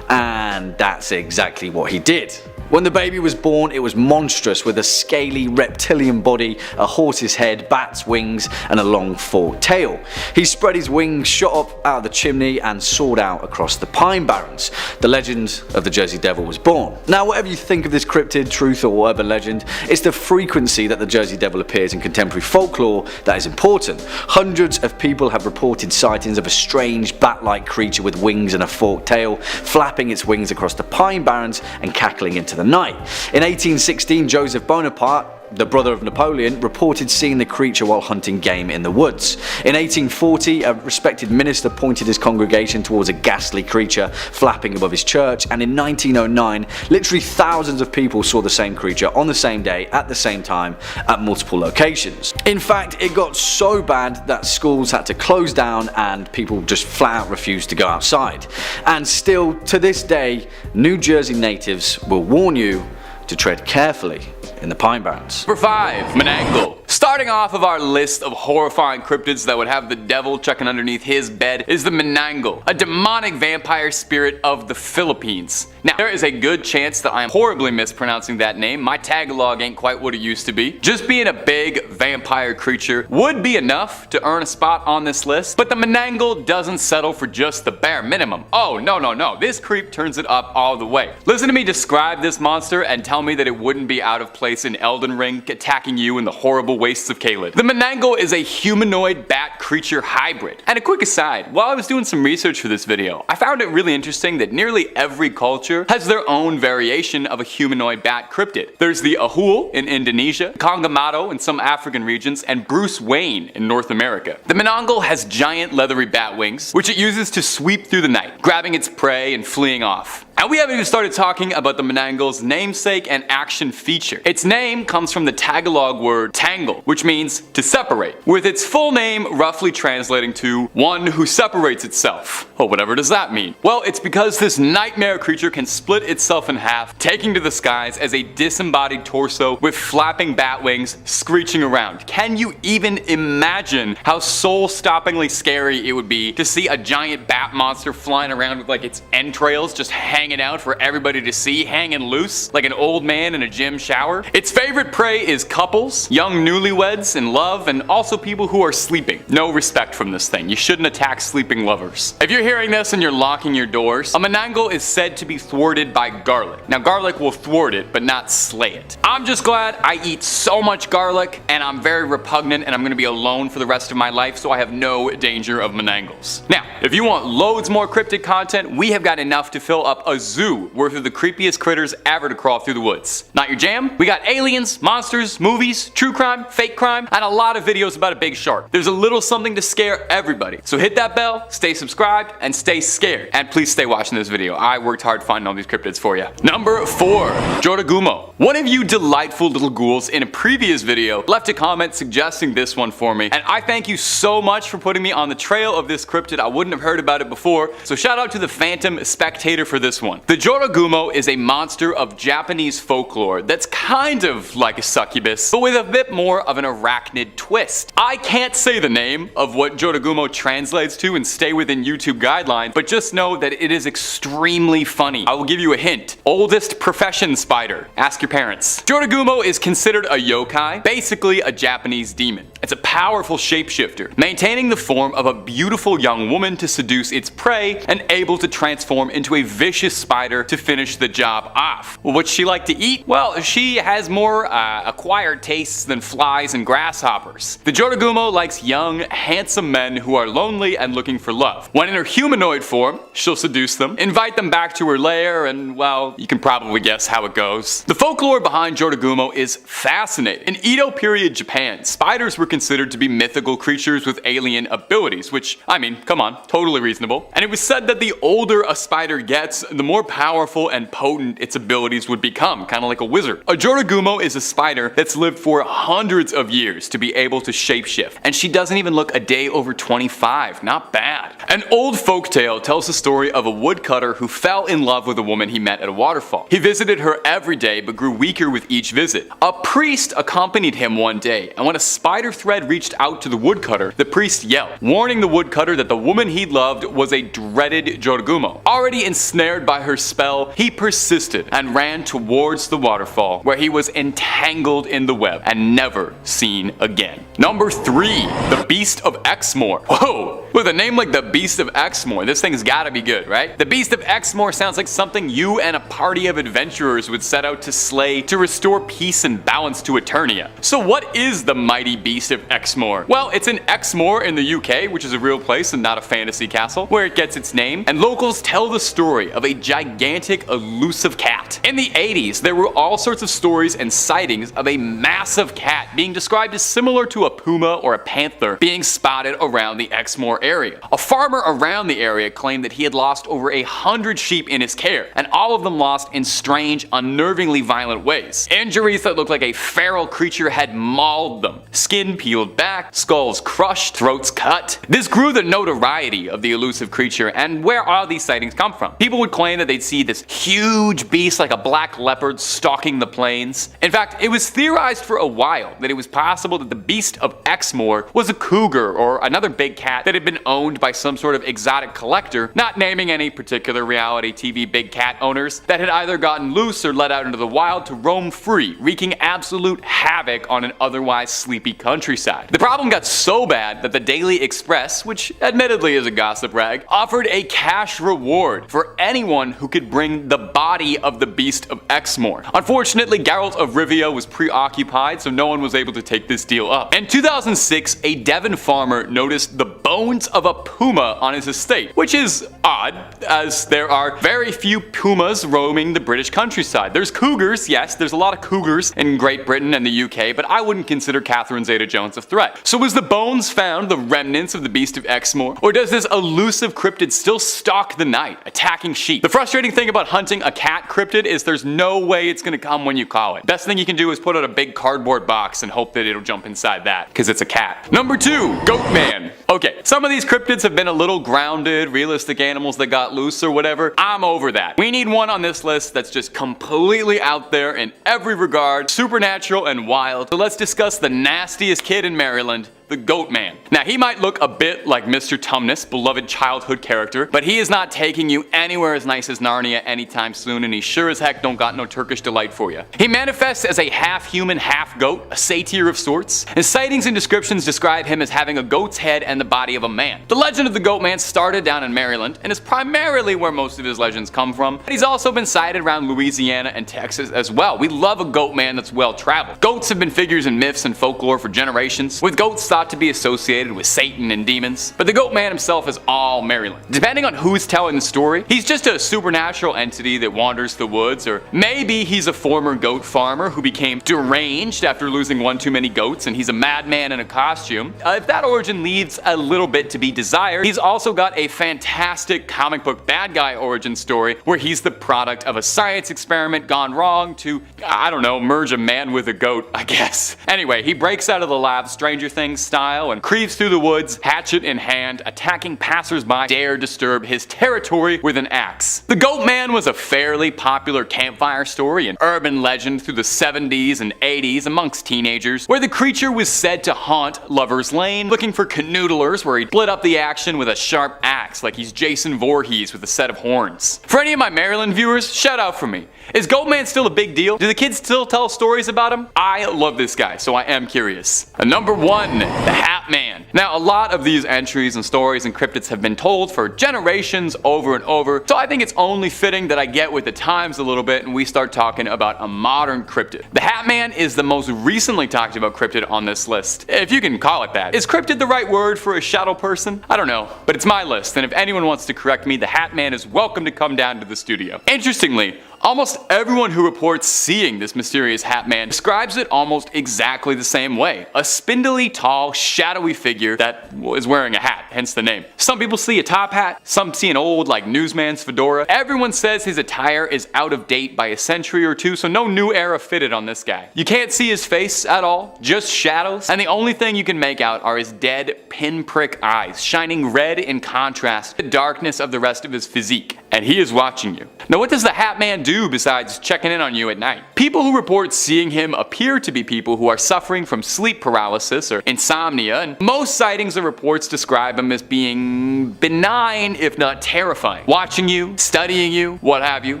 And that's exactly what he did. When the baby was born, it was monstrous, with a scaly reptilian body, a horse's head, bat's wings, and a long forked tail. He spread his wings, shot up out of the chimney, and soared out across the pine barrens. The legend of the Jersey Devil was born. Now, whatever you think of this cryptid, truth, or urban legend, it's the frequency that the Jersey Devil appears in contemporary folklore that is important. Hundreds of people have reported sightings of a strange bat-like creature with wings and a forked tail, flapping its wings across the pine barrens and cackling into the night. In 1816, Joseph Bonaparte, the brother of Napoleon, reported seeing the creature while hunting game in the woods. In 1840, a respected minister pointed his congregation towards a ghastly creature flapping above his church, and in 1909, literally thousands of people saw the same creature on the same day at the same time at multiple locations. In fact, it got so bad that schools had to close down and people just flat out refused to go outside. And still, to this day, New Jersey natives will warn you to tread carefully in the pine barrens. Number 5, Menangle. Starting off of our list of horrifying cryptids that would have the devil checking underneath his bed is the Menangle, a demonic vampire spirit of the Philippines. Now, there is a good chance that I am horribly mispronouncing that name. My Tagalog ain't quite what it used to be. Just being a big vampire creature would be enough to earn a spot on this list, but the Menangle doesn't settle for just the bare minimum. Oh, no. This creep turns it up all the way. Listen to me describe this monster and tell me that it wouldn't be out of place in Elden Ring attacking you in the horrible wastes of Caelid. The Menangle is a humanoid bat creature hybrid. And a quick aside, while I was doing some research for this video, I found it really interesting that nearly every culture has their own variation of a humanoid bat cryptid. There's the Ahul in Indonesia, Kongamato in some African regions, and Bruce Wayne in North America. The Menangle has giant leathery bat wings, which it uses to sweep through the night, grabbing its prey and fleeing off. And we haven't even started talking about the Menangle's namesake and action feature. Its name comes from the Tagalog word tangle, which means to separate, with its full name roughly translating to one who separates itself. Well, whatever does that mean? Well, it's because this nightmare creature can split itself in half, taking to the skies as a disembodied torso with flapping bat wings screeching around. Can you even imagine how soul-stoppingly scary it would be to see a giant bat monster flying around with like its entrails just hanging out for everybody to see, hanging loose like an old man in a gym shower? Its favorite prey is couples, young newlyweds in love, and also people who are sleeping. No respect from this thing. You shouldn't attack sleeping lovers. If you're hearing this and you're locking your doors, a Menangle is said to be thwarted by garlic. Now garlic will thwart it, but not slay it. I'm just glad I eat so much garlic and I'm very repugnant and I'm gonna be alone for the rest of my life, so I have no danger of Menangles. Now, if you want loads more cryptid content, we have got enough to fill up a zoo worth of the creepiest critters ever to crawl through the woods. Not your jam? We got aliens, monsters, movies, true crime, fake crime, and a lot of videos about a big shark. There's a little something to scare everybody. So hit that bell, stay subscribed, and stay scared. And please stay watching this video. I worked hard finding all these cryptids for you. Number 4. Rougarou. One of you delightful little ghouls in a previous video left a comment suggesting this one for me, and I thank you so much for putting me on the trail of this cryptid. I wouldn't have heard about it before, so shout out to the Phantom Spectator for this one. The Rougarou is a monster of Japanese folklore that's kind of like a succubus, but with a bit more of an arachnid twist. I can't say the name of what Rougarou translates to and stay within YouTube guidelines, but just know that it is extremely funny. I will give you a hint. Oldest profession spider. Ask your parents. Rougarou is considered a yokai, basically a Japanese demon. It's a powerful shapeshifter, maintaining the form of a beautiful young woman to seduce its prey and able to transform into a vicious spider to finish the job off. What's she like to eat? Well, she has more acquired tastes than flies and grasshoppers. The Rougarou likes young, handsome men who are lonely and looking for love. When in her humanoid form, she'll seduce them, invite them back to her lair, and well, you can probably guess how it goes. The folklore behind Rougarou is fascinating. In Edo period Japan, spiders were considered to be mythical creatures with alien abilities, which, I mean, come on, totally reasonable. And it was said that the older a spider gets, the more powerful and potent its abilities would become, kind of like a wizard. A Rougarou is a spider that's lived for hundreds of years to be able to shapeshift, and she doesn't even look a day over 25. Not bad. An old folktale tells the story of a woodcutter who fell in love with a woman he met at a waterfall. He visited her every day but grew weaker with each visit. A priest accompanied him one day, and when a spider thread reached out to the woodcutter, the priest yelled, warning the woodcutter that the woman he loved was a dreaded Rougarou. Already ensnared by her spell, he persisted and ran towards the waterfall, where he was entangled in the web and never seen again. Number 3. The Beast of Exmoor. Whoa! With a name like the Beast of Exmoor, this thing's gotta be good, right? The Beast of Exmoor sounds like something you and a party of adventurers would set out to slay to restore peace and balance to Eternia. So what is the mighty Beast of Exmoor? Well, it's in Exmoor in the UK, which is a real place and not a fantasy castle, where it gets its name, and locals tell the story of a gigantic, elusive cat. In the 80s, there were all sorts of stories and sightings of a massive cat being described as similar to a puma or a panther being spotted around the Exmoor area. A farmer around the area claimed that he had lost over 100 sheep in his care, and all of them lost in strange, unnervingly violent ways. Injuries that looked like a feral creature had mauled them. Skin peeled back, skulls crushed, throats cut. This grew the notoriety of the elusive creature, and where all these sightings come from. People would claim that they'd see this huge beast like a black leopard stalking the plains. In fact, it was theorized for a while that it was possible that the Beast of Exmoor was a cougar or another big cat that had been owned by some sort of exotic collector, not naming any particular reality TV big cat owners, that had either gotten loose or let out into the wild to roam free, wreaking absolute havoc on an otherwise sleepy countryside. The problem got so bad that the Daily Express, which admittedly is a gossip rag, offered a cash reward for anyone who could bring the body of the Beast of Exmoor. Unfortunately, Geralt of Rivia was preoccupied, so no one was able to take this deal up. In 2006, a Devon farmer noticed the bone bones of a puma on his estate, which is odd, as there are very few pumas roaming the British countryside. There's cougars, yes, there's a lot of cougars in Great Britain and the UK, but I wouldn't consider Catherine Zeta-Jones a threat. So was the bones found the remnants of the Beast of Exmoor, or does this elusive cryptid still stalk the night, attacking sheep? The frustrating thing about hunting a cat cryptid is there's no way it's gonna come when you call it. Best thing you can do is put out a big cardboard box and hope that it'll jump inside that, because it's a cat. Number 2, Goat Man. Okay, some of these cryptids have been a little grounded, realistic animals that got loose or whatever. I'm over that. We need one on this list that's just completely out there in every regard, supernatural and wild. So let's discuss the nastiest kid in Maryland, the Goat Man. Now, he might look a bit like Mr. Tumnus, beloved childhood character, but he is not taking you anywhere as nice as Narnia anytime soon, and he sure as heck don't got no Turkish delight for you. He manifests as a half-human, half-goat, a satyr of sorts. His sightings and descriptions describe him as having a goat's head and the body of a man. The legend of the Goat Man started down in Maryland, and is primarily where most of his legends come from, but he's also been sighted around Louisiana and Texas as well. We love a goat man that's well-traveled. Goats have been figures in myths and folklore for generations, with goats thought to be associated with Satan and demons, but the Goat Man himself is all Maryland. Depending on who's telling the story, he's just a supernatural entity that wanders the woods, or maybe he's a former goat farmer who became deranged after losing one too many goats and he's a madman in a costume. If that origin leaves a little bit to be desired, he's also got a fantastic comic book bad guy origin story where he's the product of a science experiment gone wrong to, I don't know, merge a man with a goat, I guess. Anyway, he breaks out of the lab Stranger Things style and creeps through the woods, hatchet in hand, attacking passersby dare disturb his territory with an axe. The Goat Man was a fairly popular campfire story and urban legend through the 70s and 80s amongst teenagers, where the creature was said to haunt Lover's Lane, looking for canoodlers where he'd split up the action with a sharp axe like he's Jason Voorhees with a set of horns. For any of my Maryland viewers, shout out for me. Is Goat Man still a big deal? Do the kids still tell stories about him? I love this guy, so I am curious. Number 1, the Hat Man. Now, a lot of these entries and stories and cryptids have been told for generations over and over, so I think it's only fitting that I get with the times a little bit and we start talking about a modern cryptid. The Hat Man is the most recently talked about cryptid on this list, if you can call it that. Is cryptid the right word for a shadow person? I don't know, but it's my list, and if anyone wants to correct me, the Hat Man is welcome to come down to the studio. Interestingly, almost everyone who reports seeing this mysterious Hat Man describes it almost exactly the same way. A spindly, tall, shadowy figure that is wearing a hat, hence the name. Some people see a top hat, some see an old, like, newsman's fedora. Everyone says his attire is out of date by a century or two, so no new era fitted on this guy. You can't see his face at all, just shadows, and the only thing you can make out are his dead, pinprick eyes, shining red in contrast to the darkness of the rest of his physique. And he is watching you. Now, what does the Hat Man do besides checking in on you at night? People who report seeing him appear to be people who are suffering from sleep paralysis or insomnia, and most sightings or reports describe him as being benign, if not terrifying. Watching you, studying you, what have you.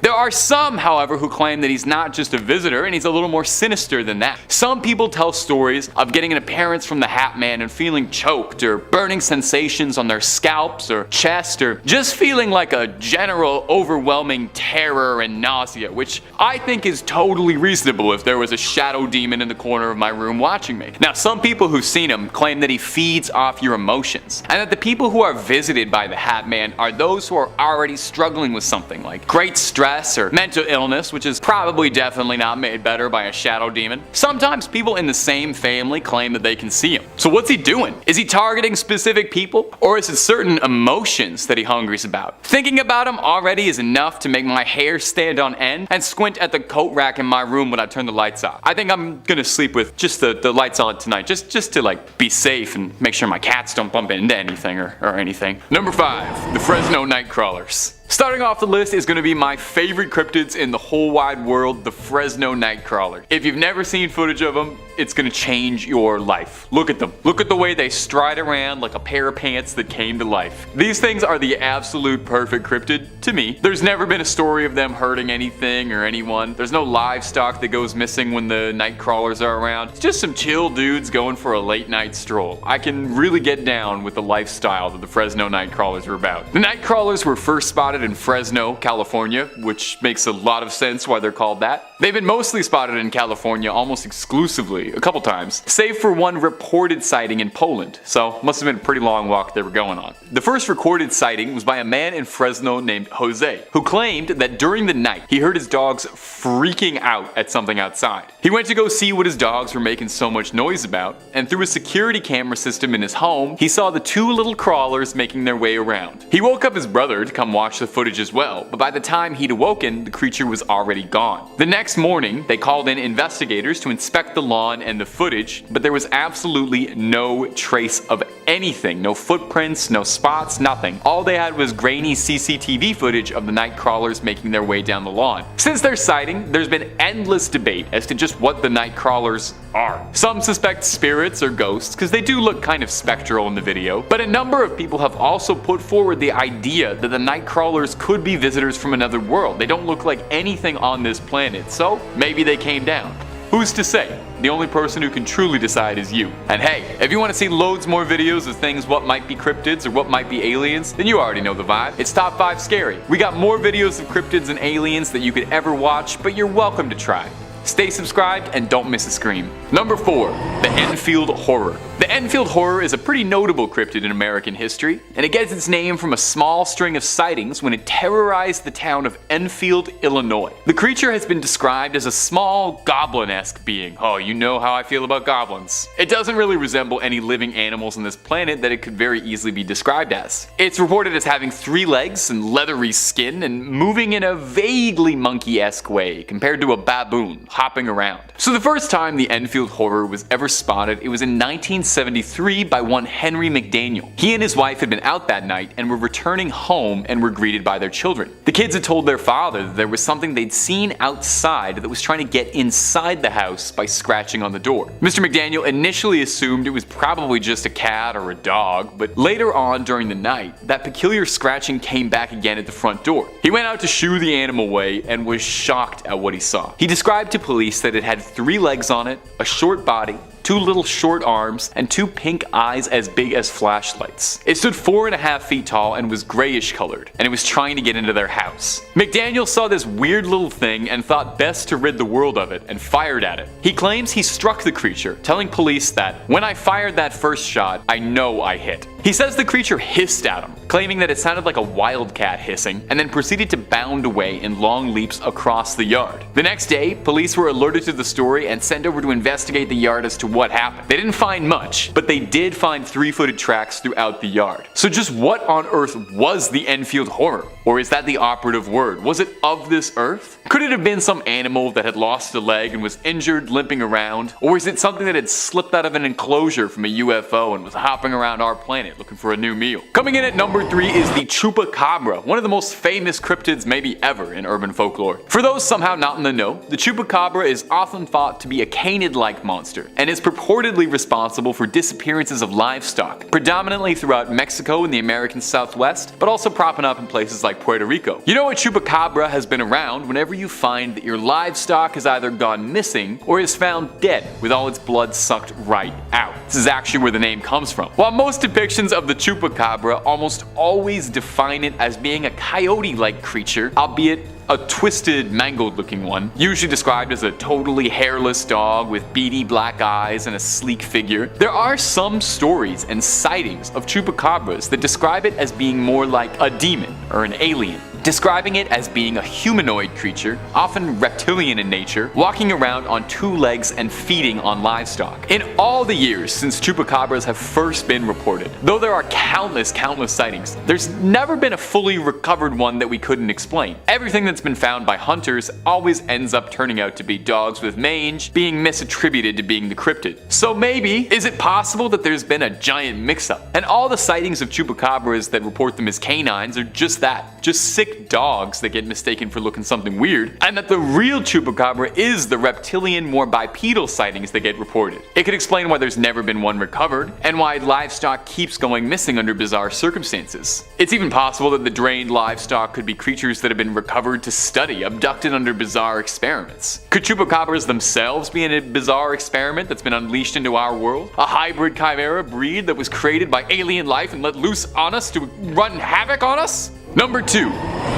There are some, however, who claim that he's not just a visitor and he's a little more sinister than that. Some people tell stories of getting an appearance from the Hat Man and feeling choked or burning sensations on their scalps or chest, or just feeling like a general overwhelming terror and nausea, which I think is totally reasonable if there was a shadow demon in the corner of my room watching me. Now, some people who've seen him claim that he feeds off your emotions, and that the people who are visited by the Hat Man are those who are already struggling with something like great stress or mental illness, which is probably definitely not made better by a shadow demon. Sometimes people in the same family claim that they can see him. So what's he doing? Is he targeting specific people, or is it certain emotions that he hungers about? Thinking about him already is enough to make my hair stand on end and squint at the coat rack in my room when I turn the lights off. I think I'm gonna sleep with just the lights on tonight, just to, like, be safe and make sure my cats don't bump into anything or anything. Number 5, the Fresno Nightcrawlers. Starting off the list is going to be my favorite cryptids in the whole wide world, the Fresno Nightcrawler. If you've never seen footage of them, it's going to change your life. Look at them. Look at the way they stride around like a pair of pants that came to life. These things are the absolute perfect cryptid to me. There's never been a story of them hurting anything or anyone. There's no livestock that goes missing when the Nightcrawlers are around. It's just some chill dudes going for a late night stroll. I can really get down with the lifestyle that the Fresno Nightcrawlers are about. The Nightcrawlers were first spotted spotted in Fresno, California, which makes a lot of sense why they're called that. They've been mostly spotted in California almost exclusively, a couple times, save for one reported sighting in Poland, so must have been a pretty long walk they were going on. The first recorded sighting was by a man in Fresno named Jose, who claimed that during the night he heard his dogs freaking out at something outside. He went to go see what his dogs were making so much noise about, and through a security camera system in his home, he saw the two little crawlers making their way around. He woke up his brother to come watch the footage as well, but by the time he'd awoken, the creature was already gone. The next morning, they called in investigators to inspect the lawn and the footage, but there was absolutely no trace of anything. No footprints, no spots, nothing. All they had was grainy CCTV footage of the night crawlers making their way down the lawn. Since their sighting, there's been endless debate as to just what the night crawlers are. Some suspect spirits or ghosts, because they do look kind of spectral in the video, but a number of people have also put forward the idea that the night crawlers could be visitors from another world. They don't look like anything on this planet, so maybe they came down. Who's to say? The only person who can truly decide is you. And hey, if you want to see loads more videos of things what might be cryptids or what might be aliens, then you already know the vibe. It's Top 5 Scary. We got more videos of cryptids and aliens that you could ever watch, but you're welcome to try. Stay subscribed and don't miss a scream. Number 4. The Enfield Horror. The Enfield Horror is a pretty notable cryptid in American history, and it gets its name from a small string of sightings when it terrorized the town of Enfield, Illinois. The creature has been described as a small, goblin-esque being. Oh, you know how I feel about goblins. It doesn't really resemble any living animals on this planet that it could very easily be described as. It's reported as having 3 legs and leathery skin and moving in a vaguely monkey-esque way compared to a baboon hopping around. So the first time the Enfield Horror was ever spotted, it was in 1973 by one Henry McDaniel. He and his wife had been out that night and were returning home and were greeted by their children. The kids had told their father that there was something they'd seen outside that was trying to get inside the house by scratching on the door. Mr. McDaniel initially assumed it was probably just a cat or a dog, but later on during the night, that peculiar scratching came back again at the front door. He went out to shoo the animal away and was shocked at what he saw. He described to police that it had 3 legs on it, a short body, 2 little short arms, and 2 pink eyes as big as flashlights. It stood 4.5 feet tall and was grayish colored, and it was trying to get into their house. McDaniel saw this weird little thing and thought best to rid the world of it and fired at it. He claims he struck the creature, telling police that, "When I fired that first shot, I know I hit." He says the creature hissed at him, claiming that it sounded like a wildcat hissing, and then proceeded to bound away in long leaps across the yard. The next day, police were alerted to the story and sent over to investigate the yard as to what happened. They didn't find much, but they did find 3-footed tracks throughout the yard. So just what on earth was the Enfield Horror? Or is that the operative word? Was it of this earth? Could it have been some animal that had lost a leg and was injured limping around? Or is it something that had slipped out of an enclosure from a UFO and was hopping around our planet looking for a new meal? Coming in at number 3 is the Chupacabra, one of the most famous cryptids maybe ever in urban folklore. For those somehow not in the know, the Chupacabra is often thought to be a canid-like monster and is purportedly responsible for disappearances of livestock, predominantly throughout Mexico and the American Southwest, but also propping up in places like Puerto Rico. You know, a Chupacabra has been around whenever you find that your livestock has either gone missing or is found dead with all its blood sucked right out. This is actually where the name comes from. While most depictions of the Chupacabra almost always define it as being a coyote-like creature, albeit a twisted, mangled-looking one, usually described as a totally hairless dog with beady black eyes and a sleek figure. There are some stories and sightings of Chupacabras that describe it as being more like a demon or an alien, describing it as being a humanoid creature, often reptilian in nature, walking around on 2 legs and feeding on livestock. In all the years since Chupacabras have first been reported, though there are countless sightings, there's never been a fully recovered one that we couldn't explain. Everything that's been found by hunters always ends up turning out to be dogs with mange, being misattributed to being the cryptid. So maybe, is it possible that there's been a giant mix-up, and all the sightings of Chupacabras that report them as canines are just that, just sick dogs that get mistaken for looking something weird, and that the real Chupacabra is the reptilian, more bipedal sightings that get reported. It could explain why there's never been one recovered, and why livestock keeps going missing under bizarre circumstances. It's even possible that the drained livestock could be creatures that have been recovered to study, abducted under bizarre experiments. Could Chupacabras themselves be in a bizarre experiment that's been unleashed into our world? A hybrid chimera breed that was created by alien life and let loose on us to run havoc on us? Number 2.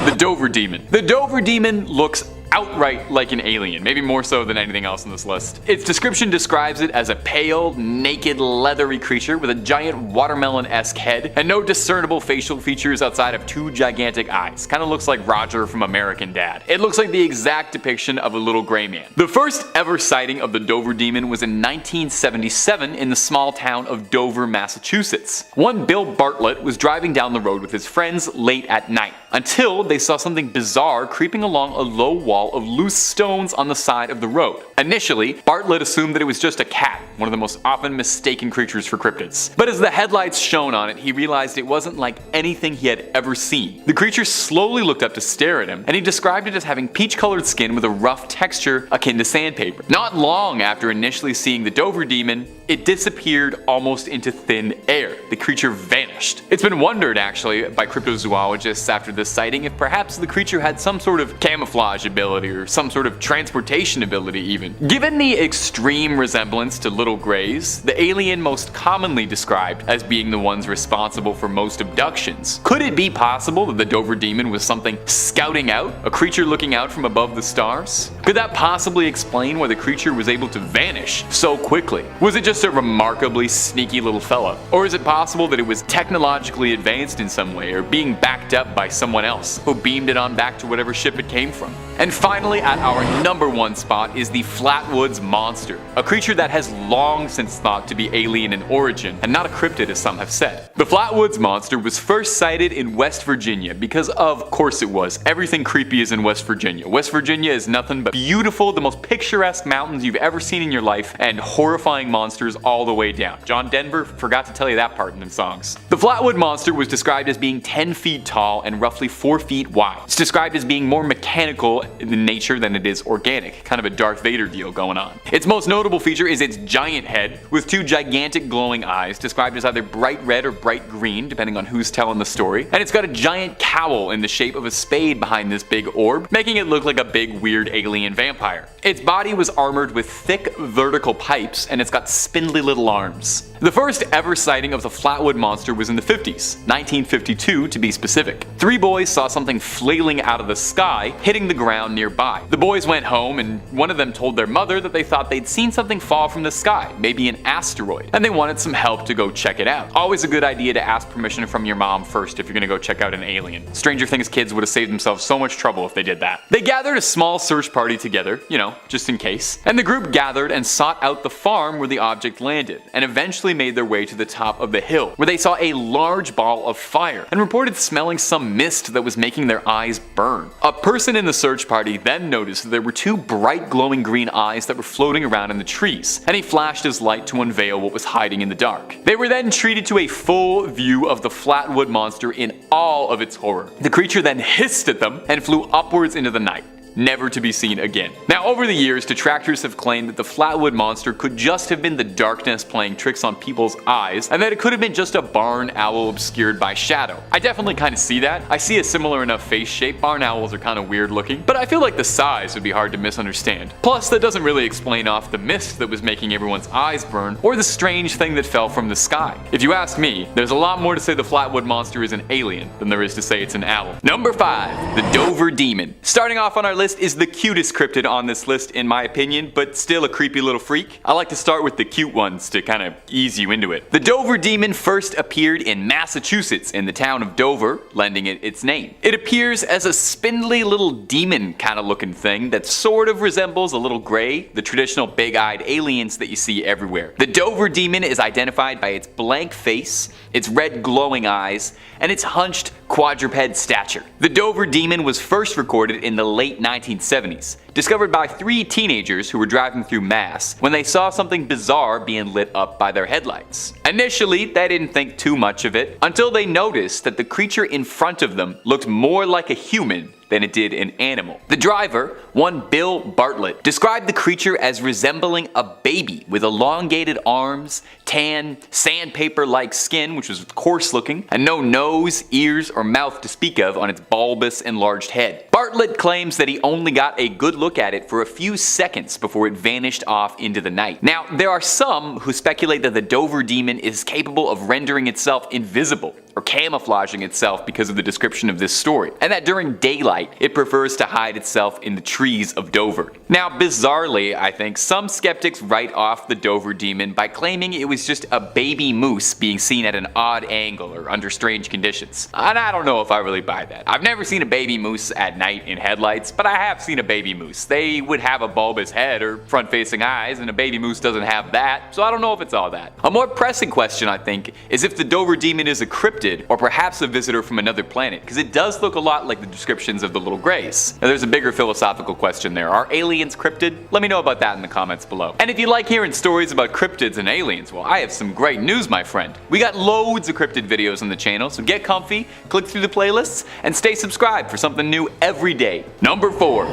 The Dover Demon. The Dover Demon looks outright like an alien, maybe more so than anything else on this list. Its description describes it as a pale, naked, leathery creature with a giant watermelon-esque head and no discernible facial features outside of 2 gigantic eyes. Kind of looks like Roger from American Dad. It looks like the exact depiction of a little gray man. The first ever sighting of the Dover Demon was in 1977 in the small town of Dover, Massachusetts. One Bill Bartlett was driving down the road with his friends late at night until they saw something bizarre creeping along a low wall of loose stones on the side of the road. Initially, Bartlett assumed that it was just a cat, one of the most often mistaken creatures for cryptids. But as the headlights shone on it, he realized it wasn't like anything he had ever seen. The creature slowly looked up to stare at him, and he described it as having peach-colored skin with a rough texture akin to sandpaper. Not long after initially seeing the Dover Demon, it disappeared almost into thin air. The creature vanished. It's been wondered, actually, by cryptozoologists after this sighting if perhaps the creature had some sort of camouflage ability or some sort of transportation ability even. Given the extreme resemblance to little greys, the alien most commonly described as being the ones responsible for most abductions, could it be possible that the Dover Demon was something scouting out, a creature looking out from above the stars? Could that possibly explain why the creature was able to vanish so quickly? Was it just a remarkably sneaky little fella? Or is it possible that it was technologically advanced in some way or being backed up by someone else who beamed it on back to whatever ship it came from? And finally, at our number 1 spot is the Flatwoods Monster, a creature that has long since thought to be alien in origin and not a cryptid as some have said. The Flatwoods Monster was first sighted in West Virginia because of course it was. Everything creepy is in West Virginia. West Virginia is nothing but beautiful, the most picturesque mountains you've ever seen in your life, and horrifying monsters all the way down. John Denver forgot to tell you that part in the songs. The Flatwood Monster was described as being 10 feet tall and roughly 4 feet wide. It's described as being more mechanical in nature than it is organic, kind of a Darth Vader deal going on. Its most notable feature is its giant head with 2 gigantic glowing eyes, described as either bright red or bright green depending on who's telling the story, and it's got a giant cowl in the shape of a spade behind this big orb, making it look like a big weird alien vampire. Its body was armored with thick vertical pipes and it's got spindly little arms. The first ever sighting of the Flatwood Monster was in the 50s, 1952 to be specific. 3 boys saw something flailing out of the sky, hitting the ground nearby. The boys went home and one of them told their mother that they thought they'd seen something fall from the sky, maybe an asteroid, and they wanted some help to go check it out. Always a good idea to ask permission from your mom first if you're gonna go check out an alien. Stranger Things kids would have saved themselves so much trouble if they did that. They gathered a small search party together, you know, just in case, and the group gathered and sought out the farm where the object landed, and eventually made their way to the top of the hill, where they saw a large ball of fire and reported smelling some mist that was making their eyes burn. A person in the search party then noticed that there were 2 bright glowing green eyes that were floating around in the trees, and he flashed his light to unveil what was hiding in the dark. They were then treated to a full view of the Flatwood Monster in all of its horror. The creature then hissed at them and flew upwards into the night, never to be seen again. Now, over the years, detractors have claimed that the Flatwood Monster could just have been the darkness playing tricks on people's eyes, and that it could have been just a barn owl obscured by shadow. I definitely kind of see that. I see a similar enough face shape. Barn owls are kind of weird looking, but I feel like the size would be hard to misunderstand. Plus, that doesn't really explain off the mist that was making everyone's eyes burn, or the strange thing that fell from the sky. If you ask me, there's a lot more to say the Flatwood Monster is an alien than there is to say it's an owl. Number 5, the Dover Demon. Starting off on our list is the cutest cryptid on this list in my opinion, but still a creepy little freak. I like to start with the cute ones to kind of ease you into it. The Dover Demon first appeared in Massachusetts in the town of Dover, lending it its name. It appears as a spindly little demon kind of looking thing that sort of resembles a little gray, the traditional big-eyed aliens that you see everywhere. The Dover Demon is identified by its blank face, its red glowing eyes, and its hunched quadruped stature. The Dover Demon was first recorded in the late 1970s, discovered by 3 teenagers who were driving through Mass when they saw something bizarre being lit up by their headlights. Initially, they didn't think too much of it until they noticed that the creature in front of them looked more like a human than it did an animal. The driver, one Bill Bartlett, described the creature as resembling a baby with elongated arms, tan, sandpaper-like skin, which was coarse looking, and no nose, ears, or mouth to speak of on its bulbous, enlarged head. Bartlett claims that he only got a good look at it for a few seconds before it vanished off into the night. Now, there are some who speculate that the Dover demon is capable of rendering itself invisible or camouflaging itself because of the description of this story, and that during daylight it prefers to hide itself in the trees of Dover. Now, bizarrely, I think some skeptics write off the Dover demon by claiming it was just a baby moose being seen at an odd angle or under strange conditions. And I don't know if I really buy that. I've never seen a baby moose at night in headlights, but I have seen a baby moose. They would have a bulbous head or front-facing eyes, and a baby moose doesn't have that, so I don't know if it's all that. A more pressing question, I think, is if the Dover demon is a cryptid or perhaps a visitor from another planet, because it does look a lot like the descriptions of the little greys. Now, there's a bigger philosophical question there. Are aliens cryptid? Let me know about that in the comments below. And if you like hearing stories about cryptids and aliens, well, I have some great news, my friend. We got loads of cryptid videos on the channel, so get comfy, click through the playlists, and stay subscribed for something new every day. Number 4,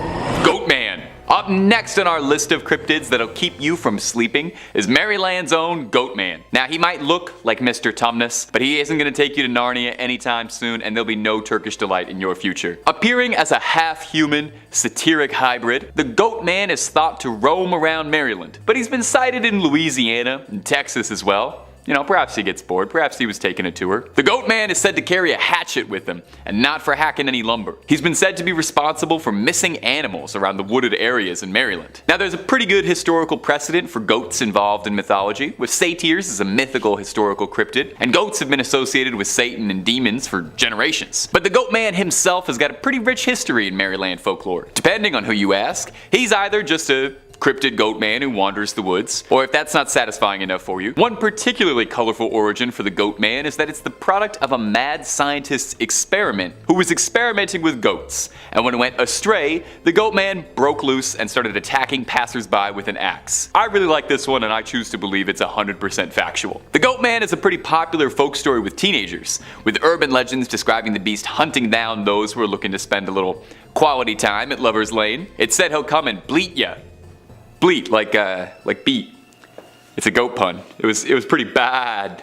Goatman. Up next on our list of cryptids that'll keep you from sleeping is Maryland's own Goatman. Now, he might look like Mr. Tumnus, but he isn't going to take you to Narnia anytime soon, and there'll be no Turkish delight in your future. Appearing as a half-human, satiric hybrid, the Goatman is thought to roam around Maryland, but he's been sighted in Louisiana and Texas as well. You know, perhaps he gets bored, perhaps he was taking a tour. The Goatman is said to carry a hatchet with him, and not for hacking any lumber. He's been said to be responsible for missing animals around the wooded areas in Maryland. Now, there's a pretty good historical precedent for goats involved in mythology, with satyrs as a mythical historical cryptid, and goats have been associated with Satan and demons for generations. But the Goatman himself has got a pretty rich history in Maryland folklore. Depending on who you ask, he's either just a cryptid goat man who wanders the woods, or if that's not satisfying enough for you, one particularly colorful origin for the goat man is that it's the product of a mad scientist's experiment who was experimenting with goats, and when it went astray, the goat man broke loose and started attacking passersby with an axe. I really like this one, and I choose to believe it's 100% factual. The goat man is a pretty popular folk story with teenagers, with urban legends describing the beast hunting down those who are looking to spend a little quality time at Lover's Lane. It said he'll come and bleat ya. Bleat, like beat. It's a goat pun. It was pretty bad.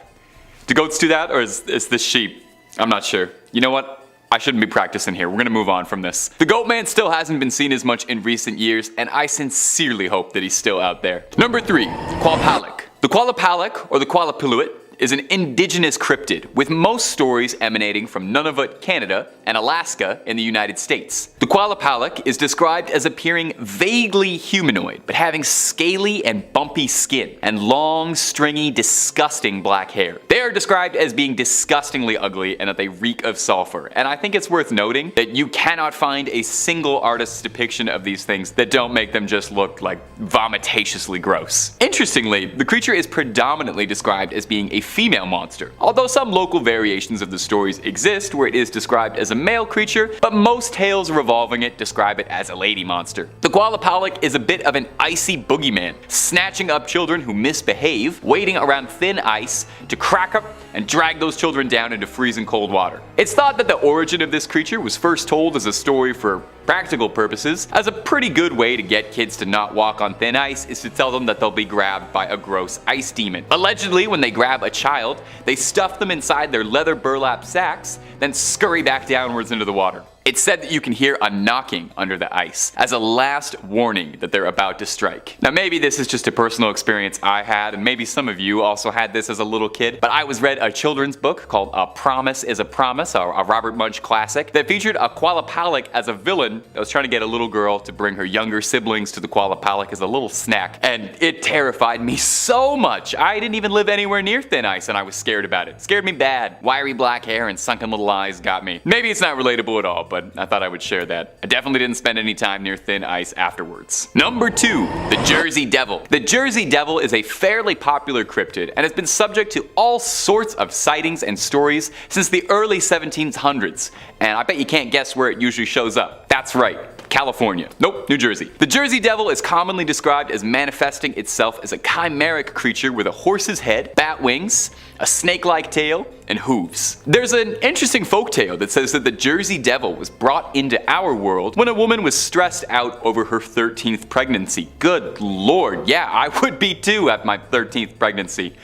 Do goats do that, or is this sheep? I'm not sure. You know what? I shouldn't be practicing here. We're gonna move on from this. The Goatman still hasn't been seen as much in recent years, and I sincerely hope that he's still out there. Number 3, Qualpalic. The Qualpalic, or the Qualipiluit, is an indigenous cryptid, with most stories emanating from Nunavut, Canada, and Alaska in the United States. The Qualpalic is described as appearing vaguely humanoid, but having scaly and bumpy skin, and long, stringy, disgusting black hair. They are described as being disgustingly ugly and that they reek of sulfur, and I think it's worth noting that you cannot find a single artist's depiction of these things that don't make them just look like vomitatiously gross. Interestingly, the creature is predominantly described as being a female monster, although some local variations of the stories exist where it is described as a male creature, but most tales revolving it describe it as a lady monster. The Qualpalic is a bit of an icy boogeyman, snatching up children who misbehave, waiting around thin ice to crack up and drag those children down into freezing cold water. It's thought that the origin of this creature was first told as a story for practical purposes, as a pretty good way to get kids to not walk on thin ice is to tell them that they'll be grabbed by a gross ice demon. Allegedly, when they grab a child, they stuff them inside their leather burlap sacks, then scurry back downwards into the water. It's said that you can hear a knocking under the ice as a last warning that they're about to strike. Now, maybe this is just a personal experience I had, and maybe some of you also had this as a little kid, but I was read a children's book called A Promise is a Promise, a Robert Munsch classic, that featured a Qualpalic as a villain that was trying to get a little girl to bring her younger siblings to the Qualpalic as a little snack, and it terrified me so much. I didn't even live anywhere near thin ice, and I was scared about it. It scared me bad. Wiry black hair and sunken little eyes got me. Maybe it's not relatable at all, but I thought I would share that. I definitely didn't spend any time near thin ice afterwards. Number 2, the Jersey Devil. The Jersey Devil is a fairly popular cryptid and has been subject to all sorts of sightings and stories since the early 1700s. And I bet you can't guess where it usually shows up. That's right. California. Nope, New Jersey. The Jersey Devil is commonly described as manifesting itself as a chimeric creature with a horse's head, bat wings, a snake-like tail, and hooves. There's an interesting folktale that says that the Jersey Devil was brought into our world when a woman was stressed out over her 13th pregnancy. Good lord, yeah, I would be too at my 13th pregnancy.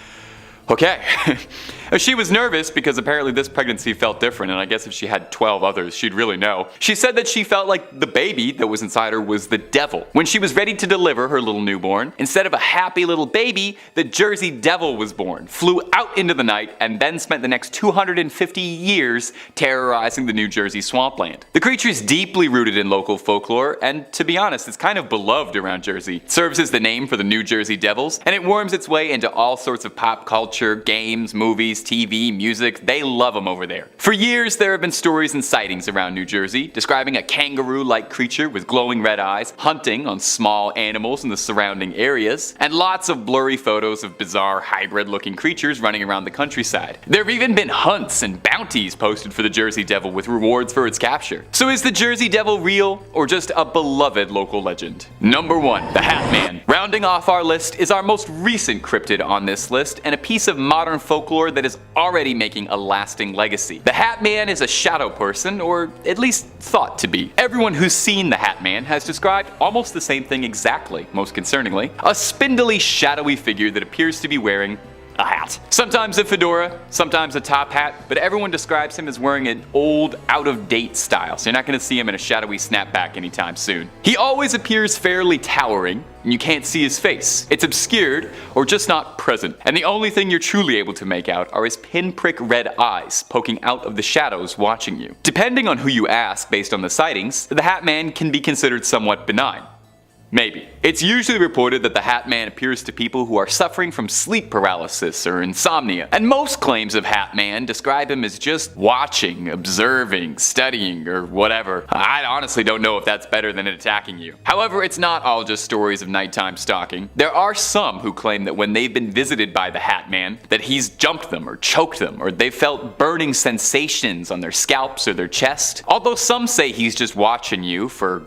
Okay. She was nervous because apparently this pregnancy felt different, and I guess if she had 12 others, she'd really know. She said that she felt like the baby that was inside her was the devil. When she was ready to deliver her little newborn, instead of a happy little baby, the Jersey Devil was born, flew out into the night, and then spent the next 250 years terrorizing the New Jersey swampland. The creature is deeply rooted in local folklore, and to be honest, it's kind of beloved around Jersey. It serves as the name for the New Jersey Devils, and it worms its way into all sorts of pop culture, games, movies, TV, music. They love them over there. For years, there have been stories and sightings around New Jersey describing a kangaroo-like creature with glowing red eyes hunting on small animals in the surrounding areas, and lots of blurry photos of bizarre hybrid-looking creatures running around the countryside. There have even been hunts and bounties posted for the Jersey Devil with rewards for its capture. So is the Jersey Devil real, or just a beloved local legend? Number 1. The Hat Man. Rounding off our list is our most recent cryptid on this list, and a piece of modern folklore that is already making a lasting legacy. The Hat Man is a shadow person, or at least thought to be. Everyone who's seen the Hat Man has described almost the same thing exactly, most concerningly. A spindly, shadowy figure that appears to be wearing a hat. Sometimes a fedora, sometimes a top hat, but everyone describes him as wearing an old, out-of-date style, so you're not going to see him in a shadowy snapback anytime soon. He always appears fairly towering, and you can't see his face. It's obscured, or just not present, and the only thing you're truly able to make out are his pinprick red eyes poking out of the shadows watching you. Depending on who you ask based on the sightings, the Hat Man can be considered somewhat benign. Maybe. It's usually reported that the Hat Man appears to people who are suffering from sleep paralysis or insomnia, and most claims of Hat Man describe him as just watching, observing, studying, or whatever. I honestly don't know if that's better than it attacking you. However, it's not all just stories of nighttime stalking. There are some who claim that when they've been visited by the Hat Man, that he's jumped them or choked them, or they felt burning sensations on their scalps or their chest. Although some say he's just watching you for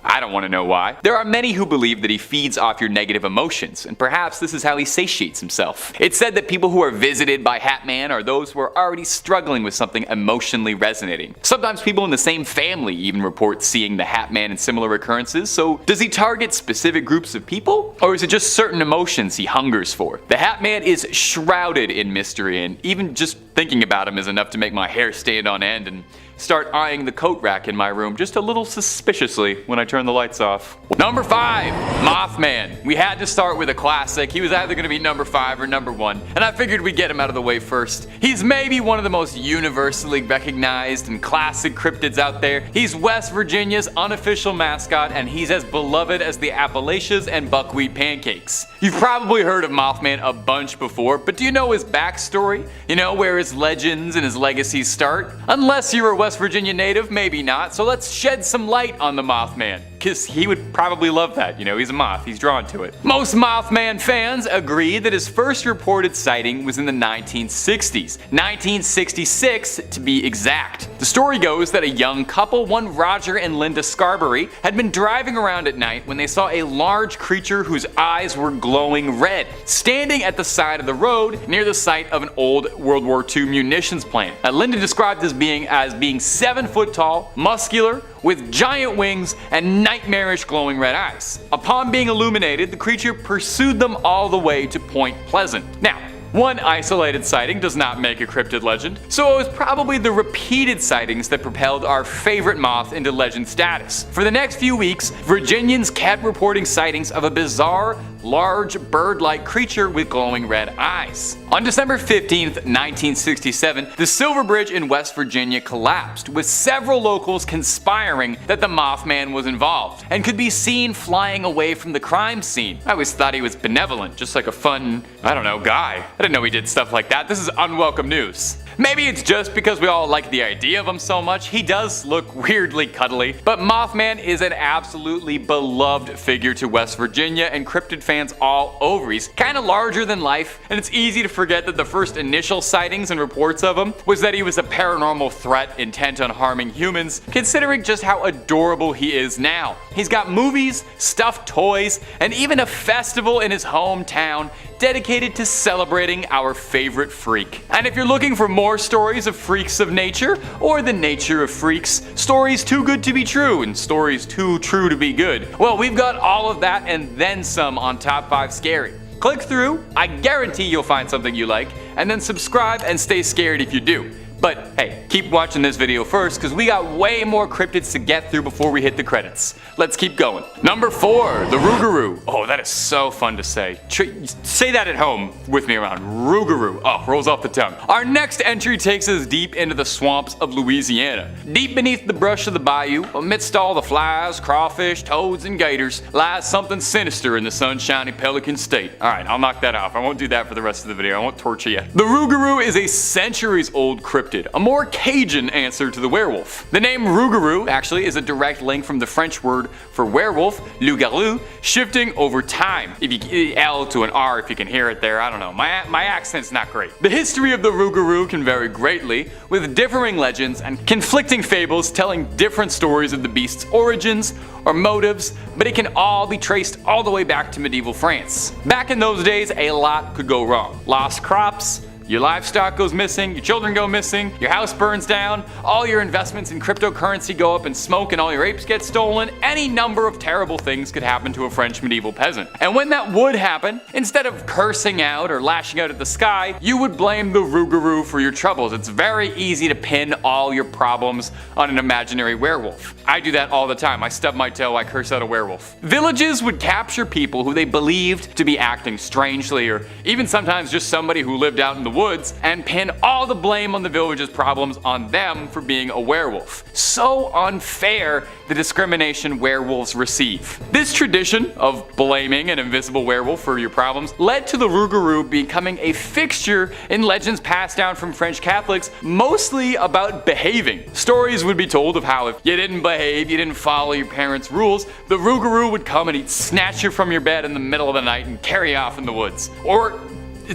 I don't want to know why. There are many who believe that he feeds off your negative emotions, and perhaps this is how he satiates himself. It's said that people who are visited by Hat Man are those who are already struggling with something emotionally resonating. Sometimes people in the same family even report seeing the Hat Man in similar occurrences, so does he target specific groups of people? Or is it just certain emotions he hungers for? The Hat Man is shrouded in mystery, and even just thinking about him is enough to make my hair stand on end and start eyeing the coat rack in my room just a little suspiciously when I turn the lights off. Number 5. Mothman. We had to start with a classic. He was either going to be number 5 or number 1, and I figured we'd get him out of the way first. He's maybe one of the most universally recognized and classic cryptids out there. He's West Virginia's unofficial mascot, and he's as beloved as the Appalachians and buckwheat pancakes. You've probably heard of Mothman a bunch before, but do you know his backstory? You know where his legends and his legacies start? Unless you're a West Virginia native, maybe not, so let's shed some light on the Mothman, because he would probably love that. You know, he's a moth, he's drawn to it. Most Mothman fans agree that his first reported sighting was in the 1960s, 1966 to be exact. The story goes that a young couple, one Roger and Linda Scarberry, had been driving around at night when they saw a large creature whose eyes were glowing red, standing at the side of the road near the site of an old World War II munitions plant. Linda described this being 7 foot tall, muscular, with giant wings and nightmarish glowing red eyes. Upon being illuminated, the creature pursued them all the way to Point Pleasant. Now, one isolated sighting does not make a cryptid legend, so it was probably the repeated sightings that propelled our favorite moth into legend status. For the next few weeks, Virginians kept reporting sightings of a bizarre, large, bird-like creature with glowing red eyes. On December 15th, 1967, the Silver Bridge in West Virginia collapsed, with several locals conspiring that the Mothman was involved, and could be seen flying away from the crime scene. I always thought he was benevolent, just like a fun, I don't know, guy. I didn't know he did stuff like that. This is unwelcome news. Maybe it's just because we all like the idea of him so much. He does look weirdly cuddly, but Mothman is an absolutely beloved figure to West Virginia and cryptid fans all over. He's kind of larger than life, and it's easy to forget that the first initial sightings and reports of him was that he was a paranormal threat intent on harming humans, considering just how adorable he is now. He's got movies, stuffed toys, and even a festival in his hometown dedicated to celebrating our favorite freak. And if you're looking for more stories of freaks of nature, or the nature of freaks, stories too good to be true and stories too true to be good, well, we've got all of that and then some on Top 5 Scary. Click through, I guarantee you'll find something you like, and then subscribe and stay scared if you do. But hey, keep watching this video first because we got way more cryptids to get through before we hit the credits. Let's keep going. Number 4, the Rougarou. Oh, that is so fun to say. Say that at home with me around. Rougarou. Oh, rolls off the tongue. Our next entry takes us deep into the swamps of Louisiana. Deep beneath the brush of the bayou, amidst all the flies, crawfish, toads, and gators, lies something sinister in the sunshiny Pelican State. Alright, I'll knock that off. I won't do that for the rest of the video. I won't torture you. The Rougarou is a centuries-old cryptid, a more Cajun answer to the werewolf. The name Rougarou actually is a direct link from the French word for werewolf, Rougarou, shifting over time. If you L to an R if you can hear it there, I don't know. My accent's not great. The history of the Rougarou can vary greatly, with differing legends and conflicting fables telling different stories of the beast's origins or motives, but it can all be traced all the way back to medieval France. Back in those days, a lot could go wrong. Lost crops, your livestock goes missing, your children go missing, your house burns down, all your investments in cryptocurrency go up in smoke and all your apes get stolen. Any number of terrible things could happen to a French medieval peasant. And when that would happen, instead of cursing out or lashing out at the sky, you would blame the Rougarou for your troubles. It's very easy to pin all your problems on an imaginary werewolf. I do that all the time. I stub my toe, I curse out a werewolf. Villages would capture people who they believed to be acting strangely, or even sometimes just somebody who lived out in the woods, and pin all the blame on the village's problems on them for being a werewolf. So unfair, the discrimination werewolves receive. This tradition of blaming an invisible werewolf for your problems led to the Rougarou becoming a fixture in legends passed down from French Catholics, mostly about behaving. Stories would be told of how if you didn't behave, you didn't follow your parents' rules, the Rougarou would come and he'd snatch you from your bed in the middle of the night and carry you off in the woods. Or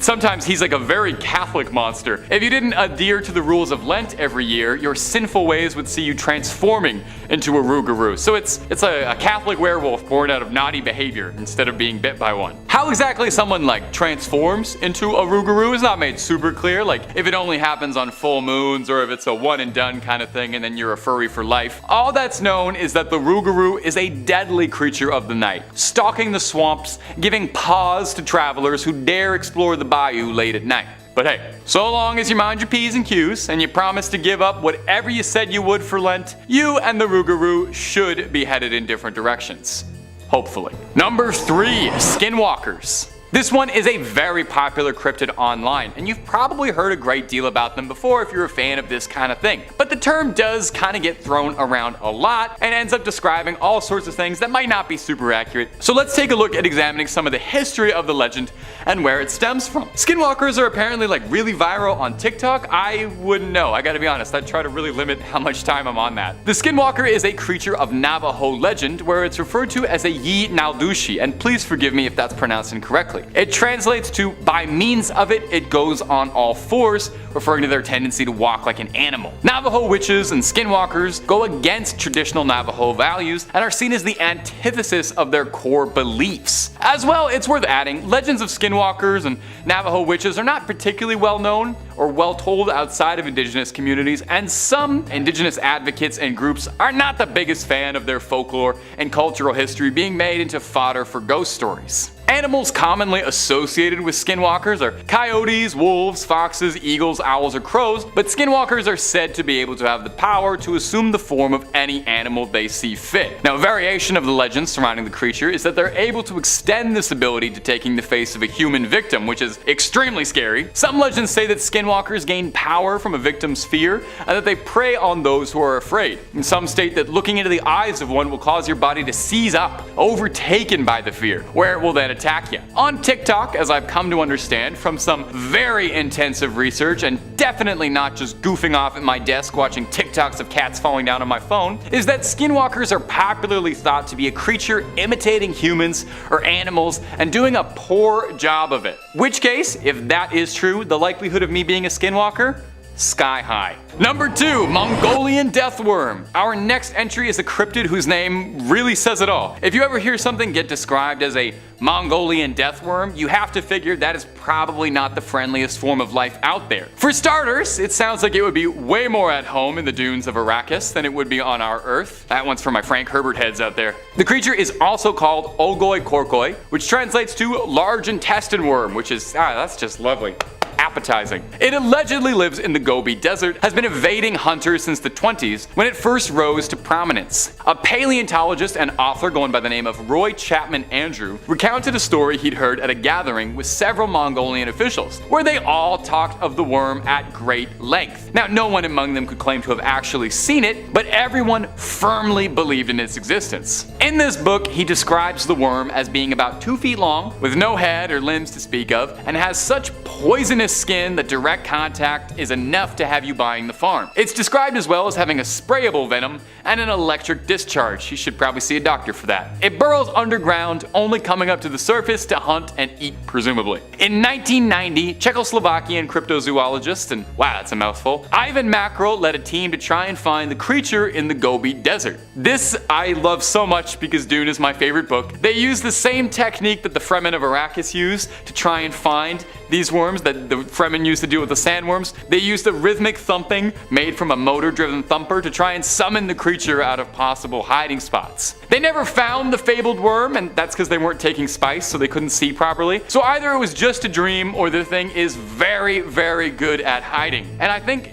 sometimes he's like a very Catholic monster. If you didn't adhere to the rules of Lent every year, your sinful ways would see you transforming into a Rougarou. So it's a Catholic werewolf born out of naughty behavior instead of being bit by one. How exactly someone like transforms into a Rougarou is not made super clear, like if it only happens on full moons or if it's a one and done kind of thing and then you're a furry for life. All that's known is that the Rougarou is a deadly creature of the night, stalking the swamps, giving pause to travelers who dare explore the bayou late at night. But hey, so long as you mind your P's and Q's and you promise to give up whatever you said you would for Lent, you and the Rougarou should be headed in different directions. Hopefully. Number 3, skinwalkers. This one is a very popular cryptid online, and you've probably heard a great deal about them before if you're a fan of this kind of thing. But the term does kind of get thrown around a lot and ends up describing all sorts of things that might not be super accurate. So let's take a look at examining some of the history of the legend and where it stems from. Skinwalkers are apparently like really viral on TikTok. I wouldn't know, I gotta be honest, I try to really limit how much time I'm on that. The skinwalker is a creature of Navajo legend where it's referred to as a Yi Naldushi, and please forgive me if that's pronounced incorrectly. It translates to, by means of it, it goes on all fours, referring to their tendency to walk like an animal. Navajo witches and skinwalkers go against traditional Navajo values and are seen as the antithesis of their core beliefs. As well, it's worth adding, legends of skinwalkers and Navajo witches are not particularly well known or well told outside of indigenous communities, and some indigenous advocates and groups are not the biggest fan of their folklore and cultural history being made into fodder for ghost stories. Animals commonly associated with skinwalkers are coyotes, wolves, foxes, eagles, owls, or crows, but skinwalkers are said to be able to have the power to assume the form of any animal they see fit. Now, a variation of the legend surrounding the creature is that they're able to extend this ability to taking the face of a human victim, which is extremely scary. Some legends say that skinwalkers gain power from a victim's fear and that they prey on those who are afraid. And some state that looking into the eyes of one will cause your body to seize up, overtaken by the fear, where it will then attack you. On TikTok, as I've come to understand from some very intensive research and definitely not just goofing off at my desk watching TikToks of cats falling down on my phone, is that skinwalkers are popularly thought to be a creature imitating humans or animals and doing a poor job of it. Which case, if that is true, the likelihood of me being a skinwalker? Sky high. Number 2, Mongolian deathworm. Our next entry is a cryptid whose name really says it all. If you ever hear something get described as a Mongolian deathworm, you have to figure that is probably not the friendliest form of life out there. For starters, it sounds like it would be way more at home in the dunes of Arrakis than it would be on our Earth. That one's for my Frank Herbert heads out there. The creature is also called Ogoi Korkoi, which translates to large intestine worm, which is, that's just lovely. Appetizing. It allegedly lives in the Gobi Desert, has been evading hunters since the 20s when it first rose to prominence. A paleontologist and author going by the name of Roy Chapman Andrew recounted a story he'd heard at a gathering with several Mongolian officials, where they all talked of the worm at great length. Now, no one among them could claim to have actually seen it, but everyone firmly believed in its existence. In this book, he describes the worm as being about 2 feet long, with no head or limbs to speak of, and has such poisonous skin that direct contact is enough to have you buying the farm. It's described as well as having a sprayable venom and an electric discharge. You should probably see a doctor for that. It burrows underground, only coming up to the surface to hunt and eat, presumably. In 1990, Czechoslovakian cryptozoologist, and wow, that's a mouthful, Ivan Macro led a team to try and find the creature in the Gobi Desert. This I love so much because Dune is my favorite book. They used the same technique that the Fremen of Arrakis used to try and find these worms that the Fremen used to deal with the sandworms. They used a rhythmic thumping made from a motor-driven thumper to try and summon the creature out of possible hiding spots. They never found the fabled worm, and that's because they weren't taking spice, so they couldn't see properly. So either it was just a dream, or the thing is very, very good at hiding. And I think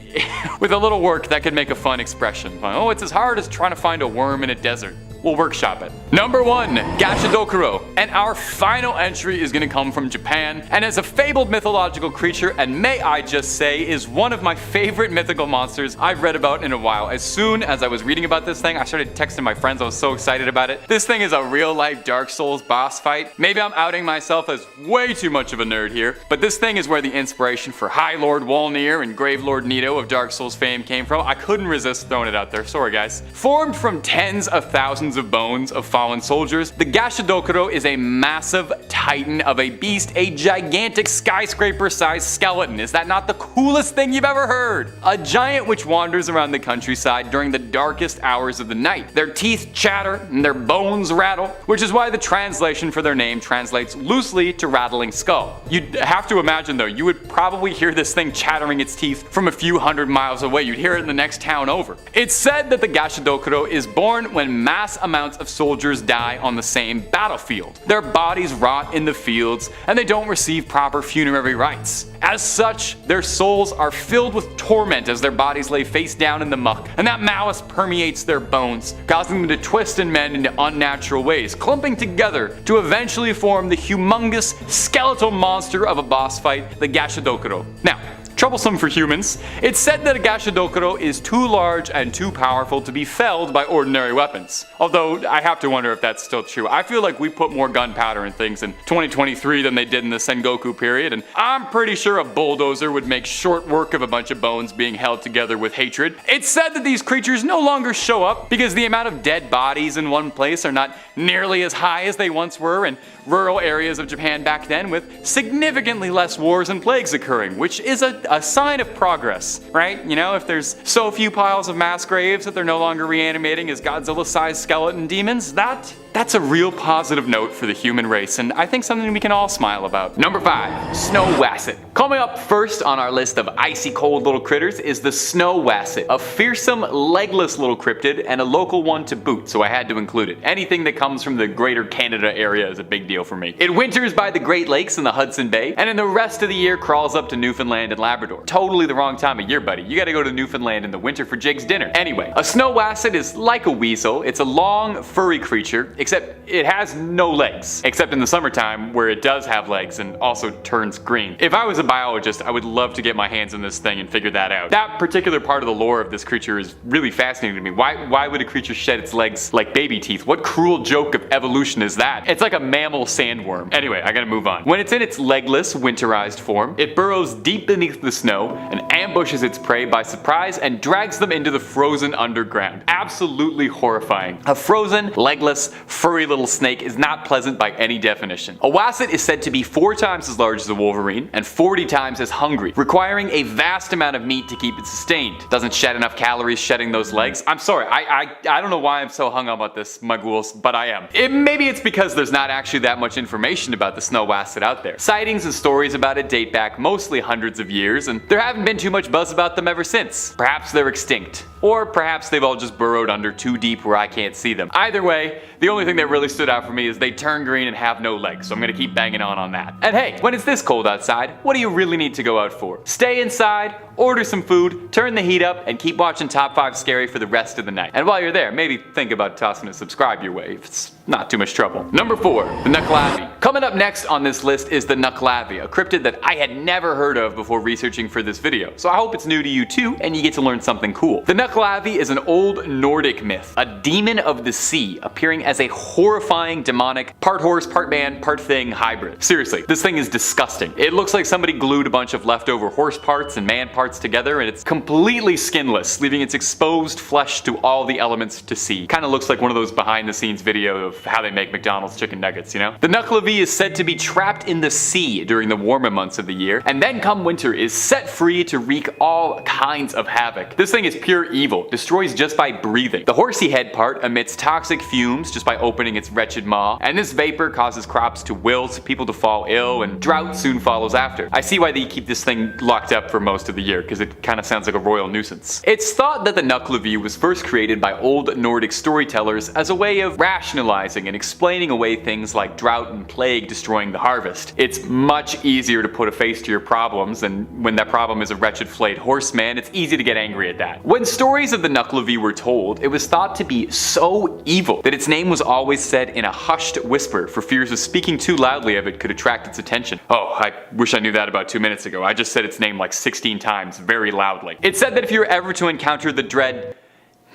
with a little work, that could make a fun expression. Oh, it's as hard as trying to find a worm in a desert. We'll workshop it. Number 1, Gashadokuro. And our final entry is gonna come from Japan, and as a fabled mythological creature, and may I just say, is one of my favorite mythical monsters I've read about in a while. As soon as I was reading about this thing, I started texting my friends. I was so excited about it. This thing is a real-life Dark Souls boss fight. Maybe I'm outing myself as way too much of a nerd here, but this thing is where the inspiration for High Lord Wolnir and Grave Lord Nito of Dark Souls fame came from. I couldn't resist throwing it out there. Sorry, guys. Formed from tens of thousands of bones of fallen soldiers, the Gashadokuro is a massive titan of a beast, a gigantic skyscraper-sized skeleton. Is that not the coolest thing you've ever heard? A giant which wanders around the countryside during the darkest hours of the night. Their teeth chatter and their bones rattle, which is why the translation for their name translates loosely to rattling skull. You'd have to imagine though, you would probably hear this thing chattering its teeth from a few hundred miles away. You'd hear it in the next town over. It's said that the Gashadokuro is born when mass amounts of soldiers die on the same battlefield. Their bodies rot in the fields, and they don't receive proper funerary rites. As such, their souls are filled with torment as their bodies lay face down in the muck, and that malice permeates their bones, causing them to twist and mend into unnatural ways, clumping together to eventually form the humongous skeletal monster of a boss fight, the Gashadokuro. Now, troublesome for humans, it's said that a Gashadokuro is too large and too powerful to be felled by ordinary weapons. Although, I have to wonder if that's still true. I feel like we put more gunpowder in things in 2023 than they did in the Sengoku period, and I'm pretty sure a bulldozer would make short work of a bunch of bones being held together with hatred. It's said that these creatures no longer show up because the amount of dead bodies in one place are not nearly as high as they once were in rural areas of Japan back then, with significantly less wars and plagues occurring, which is a sign of progress, right? You know, if there's so few piles of mass graves that they're no longer reanimating as Godzilla-sized skeleton demons, that's a real positive note for the human race, and I think something we can all smile about. Number 5, Snow Wasset. Coming up first on our list of icy cold little critters is the Snow Wasset, a fearsome, legless little cryptid, and a local one to boot, so I had to include it. Anything that comes from the greater Canada area is a big deal for me. It winters by the Great Lakes and the Hudson Bay, and in the rest of the year crawls up to Newfoundland and Labrador. Totally the wrong time of year, buddy. You gotta go to Newfoundland in the winter for Jake's dinner. Anyway, a Snow Wasset is like a weasel. It's a long, furry creature, except it has no legs. Except in the summertime, where it does have legs and also turns green. If I was a biologist, I would love to get my hands on this thing and figure that out. That particular part of the lore of this creature is really fascinating to me. Why would a creature shed its legs like baby teeth? What cruel joke of evolution is that? It's like a mammal sandworm. Anyway, I gotta move on. When it's in its legless, winterized form, it burrows deep beneath the snow and ambushes its prey by surprise and drags them into the frozen underground. Absolutely horrifying. A frozen, legless, furry little snake is not pleasant by any definition. A wasset is said to be 4 times as large as a wolverine and 40 times as hungry, requiring a vast amount of meat to keep it sustained. Doesn't shed enough calories shedding those legs. I'm sorry, I don't know why I'm so hung up about this, my ghouls, but I am. Maybe it's because there's not actually that much information about the snow wasset out there. Sightings and stories about it date back mostly hundreds of years, and there haven't been too much buzz about them ever since. Perhaps they're extinct. Or perhaps they've all just burrowed under too deep where I can't see them. Either way, the only thing that really stood out for me is they turn green and have no legs, so I'm gonna keep banging on that. And hey, when it's this cold outside, what do you really need to go out for? Stay inside, order some food, turn the heat up, and keep watching Top 5 Scary for the rest of the night. And while you're there, maybe think about tossing a subscribe your way if it's not too much trouble. Number 4, the Nucklavi. Coming up next on this list is the Nucklavi, a cryptid that I had never heard of before researching for this video, so I hope it's new to you too and you get to learn something cool. The Nucklavi is an old Nordic myth, a demon of the sea appearing as a horrifying demonic, part horse, part man, part thing hybrid. Seriously, this thing is disgusting. It looks like somebody glued a bunch of leftover horse parts and man parts together, and it's completely skinless, leaving its exposed flesh to all the elements to see. Kinda looks like one of those behind the scenes videos of how they make McDonald's chicken nuggets, you know? The Nucklavi is said to be trapped in the sea during the warmer months of the year, and then come winter is set free to wreak all kinds of havoc. This thing is pure evil, destroys just by breathing. The horsey head part emits toxic fumes just by opening its wretched maw, and this vapor causes crops to wilt, people to fall ill, and drought soon follows after. I see why they keep this thing locked up for most of the year, because it kinda sounds like a royal nuisance. It's thought that the Nucklavi was first created by old Nordic storytellers as a way of rationalizing and explaining away things like drought and plague destroying the harvest. It's much easier to put a face to your problems, and when that problem is a wretched flayed horseman, it's easy to get angry at that. When stories of the Nucklavi were told, it was thought to be so evil that its name was always said in a hushed whisper for fears of speaking too loudly of it could attract its attention. Oh, I wish I knew that about 2 minutes ago. I just said its name like 16 times very loudly. It's said that if you were ever to encounter the dread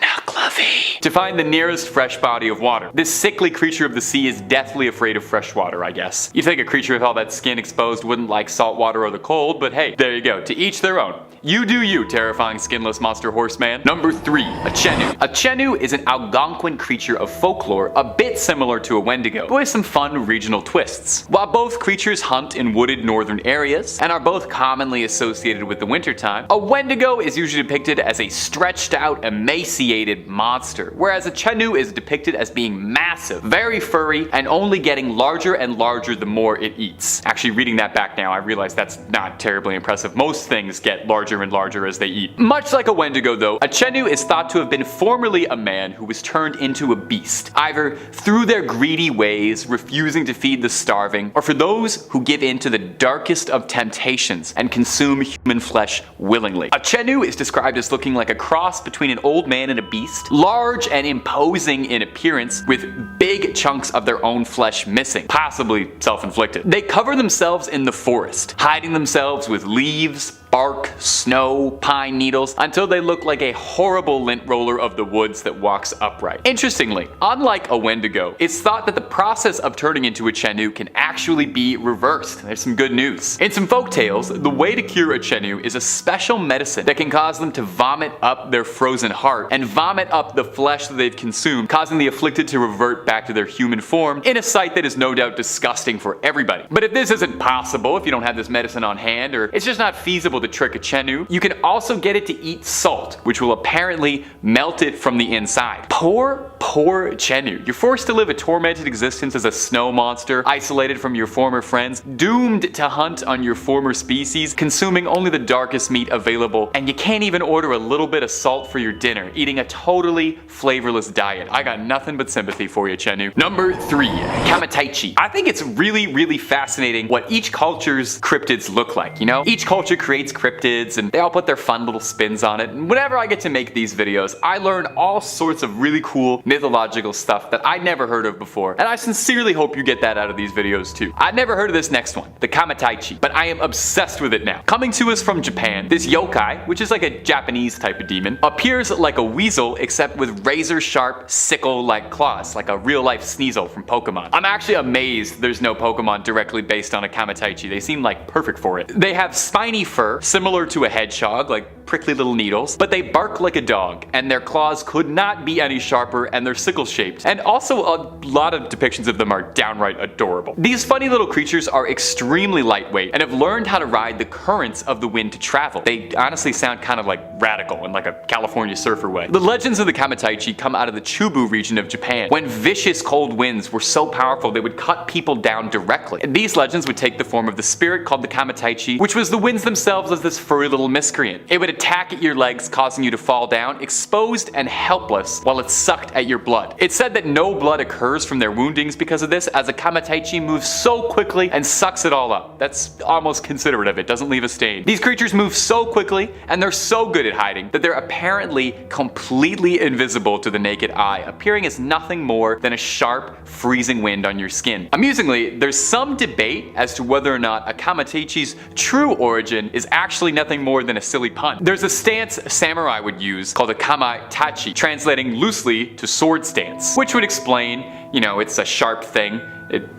Nucklavi, to find the nearest fresh body of water. This sickly creature of the sea is deathly afraid of fresh water, I guess. You'd think a creature with all that skin exposed wouldn't like salt water or the cold, but hey, there you go, to each their own. You do you, terrifying skinless monster horseman. Number 3, a Chenoo. A Chenoo is an Algonquin creature of folklore, a bit similar to a Wendigo, but with some fun regional twists. While both creatures hunt in wooded northern areas, and are both commonly associated with the wintertime, a Wendigo is usually depicted as a stretched out, emaciated monster, whereas a Chenoo is depicted as being massive, very furry, and only getting larger and larger the more it eats. Actually, reading that back now, I realize that's not terribly impressive. Most things get larger and larger as they eat. Much like a Wendigo though, a Chenoo is thought to have been formerly a man who was turned into a beast, either through their greedy ways, refusing to feed the starving, or for those who give in to the darkest of temptations and consume human flesh willingly. A Chenoo is described as looking like a cross between an old man and a beast, large and imposing in appearance, with big chunks of their own flesh missing, possibly self-inflicted. They cover themselves in the forest, hiding themselves with leaves, bark, snow, pine needles, until they look like a horrible lint roller of the woods that walks upright. Interestingly, unlike a Wendigo, it's thought that the process of turning into a Chenoo can actually be reversed. There's some good news. In some folk tales, the way to cure a Chenoo is a special medicine that can cause them to vomit up their frozen heart and vomit up the flesh that they've consumed, causing the afflicted to revert back to their human form in a sight that is no doubt disgusting for everybody. But if this isn't possible, if you don't have this medicine on hand, or it's just not feasible to trick a Chenoo, you can also get it to eat salt, which will apparently melt it from the inside. Poor Chenoo. You're forced to live a tormented existence as a snow monster, isolated from your former friends, doomed to hunt on your former species, consuming only the darkest meat available, and you can't even order a little bit of salt for your dinner, eating a totally flavorless diet. I got nothing but sympathy for you, Chenoo. Number 3, Kamataichi. I think it's really fascinating what each culture's cryptids look like, you know? Each culture creates cryptids, and they all put their fun little spins on it, and whenever I get to make these videos, I learn all sorts of really cool mythological stuff that I'd never heard of before, and I sincerely hope you get that out of these videos too. I'd never heard of this next one, the Kamataichi, but I am obsessed with it now. Coming to us from Japan, this yokai, which is like a Japanese type of demon, appears like a weasel except with razor-sharp, sickle-like claws, like a real-life Sneasel from Pokemon. I'm actually amazed there's no Pokemon directly based on a Kamataichi. They seem like perfect for it. They have spiny fur, sharper, similar to a hedgehog, like prickly little needles, but they bark like a dog, and their claws could not be any sharper, and they're sickle-shaped. And also, a lot of depictions of them are downright adorable. These funny little creatures are extremely lightweight and have learned how to ride the currents of the wind to travel. They honestly sound kind of like radical in like a California surfer way. The legends of the Kamataichi come out of the Chubu region of Japan, when vicious cold winds were so powerful they would cut people down directly. And these legends would take the form of the spirit called the Kamataichi, which was the winds themselves as this furry little miscreant. It would attack at your legs, causing you to fall down, exposed and helpless, while it sucked at your blood. It's said that no blood occurs from their woundings because of this, as a Kamataichi moves so quickly and sucks it all up. That's almost considerate of it, doesn't leave a stain. These creatures move so quickly, and they're so good at hiding, that they're apparently completely invisible to the naked eye, appearing as nothing more than a sharp, freezing wind on your skin. Amusingly, there's some debate as to whether or not a Kamataichi's true origin is actually nothing more than a silly pun. There's a stance samurai would use called a kamaitachi, translating loosely to sword stance, which would explain, you know, it's a sharp thing.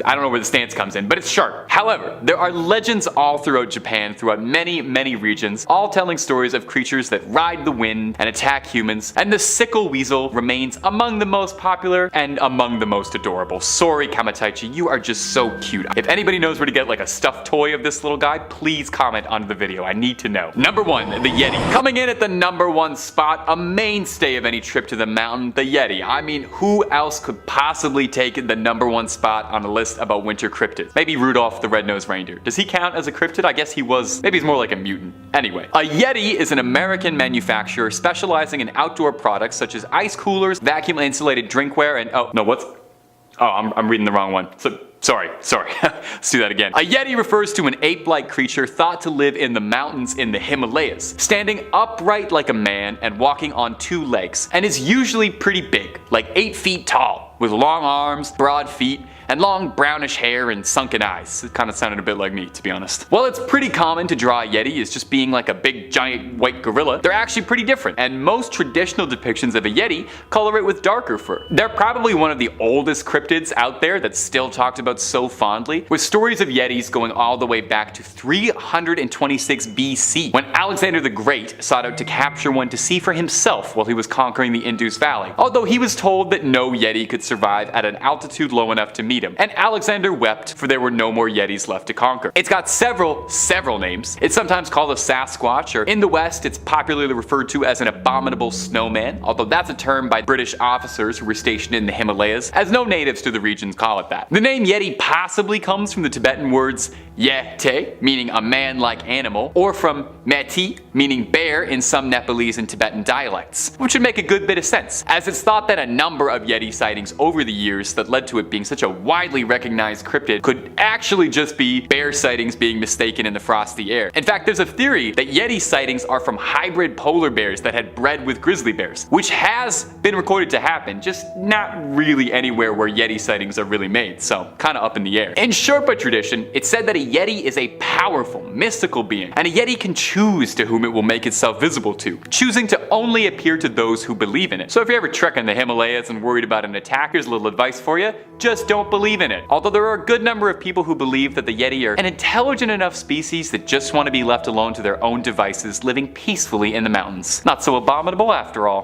I don't know where the stance comes in, but it's sharp. However, there are legends all throughout Japan, throughout many, many regions, all telling stories of creatures that ride the wind and attack humans, and the sickle weasel remains among the most popular and among the most adorable. Sorry, Kamataichi, you are just so cute. If anybody knows where to get like a stuffed toy of this little guy, please comment under the video. I need to know. Number 1, the Yeti. Coming in at the number 1 spot, a mainstay of any trip to the mountain, the Yeti. I mean, who else could possibly take the number 1 spot on a list about winter cryptids? Maybe Rudolph the Red-Nosed Reindeer. Does he count as a cryptid? I guess he was. Maybe he's more like a mutant. Anyway, a Yeti is an American manufacturer specializing in outdoor products such as ice coolers, vacuum insulated drinkware, and I'm reading the wrong one. Sorry. Let's do that again. A Yeti refers to an ape-like creature thought to live in the mountains in the Himalayas, standing upright like a man and walking on 2 legs, and is usually pretty big, like 8 feet tall, with long arms, broad feet, and long brownish hair and sunken eyes. It kind of sounded a bit like me, to be honest. While it's pretty common to draw a Yeti as just being like a big giant white gorilla, they're actually pretty different, and most traditional depictions of a Yeti color it with darker fur. They're probably one of the oldest cryptids out there that's still talked about so fondly, with stories of Yetis going all the way back to 326 BC, when Alexander the Great sought out to capture one to see for himself while he was conquering the Indus Valley, although he was told that no Yeti could survive at an altitude low enough to meet him, and Alexander wept, for there were no more Yetis left to conquer. It's got several names. It's sometimes called a Sasquatch, or in the West it's popularly referred to as an abominable snowman, although that's a term by British officers who were stationed in the Himalayas, as no natives to the regions call it that. The name Yeti possibly comes from the Tibetan words Yete, meaning a man-like animal, or from Meti, meaning bear in some Nepalese and Tibetan dialects, which would make a good bit of sense, as it's thought that a number of Yeti sightings over the years that led to it being such a widely recognized cryptid could actually just be bear sightings being mistaken in the frosty air. In fact, there's a theory that Yeti sightings are from hybrid polar bears that had bred with grizzly bears, which has been recorded to happen, just not really anywhere where Yeti sightings are really made, so kinda up in the air. In Sherpa tradition, it's said that a Yeti is a powerful, mystical being, and a Yeti can choose to whom it will make itself visible to, choosing to only appear to those who believe in it. So if you're ever trekking the Himalayas and worried about an attack, here's a little advice for you: just don't believe in it. Although there are a good number of people who believe that the Yeti are an intelligent enough species that just want to be left alone to their own devices, living peacefully in the mountains. Not so abominable after all.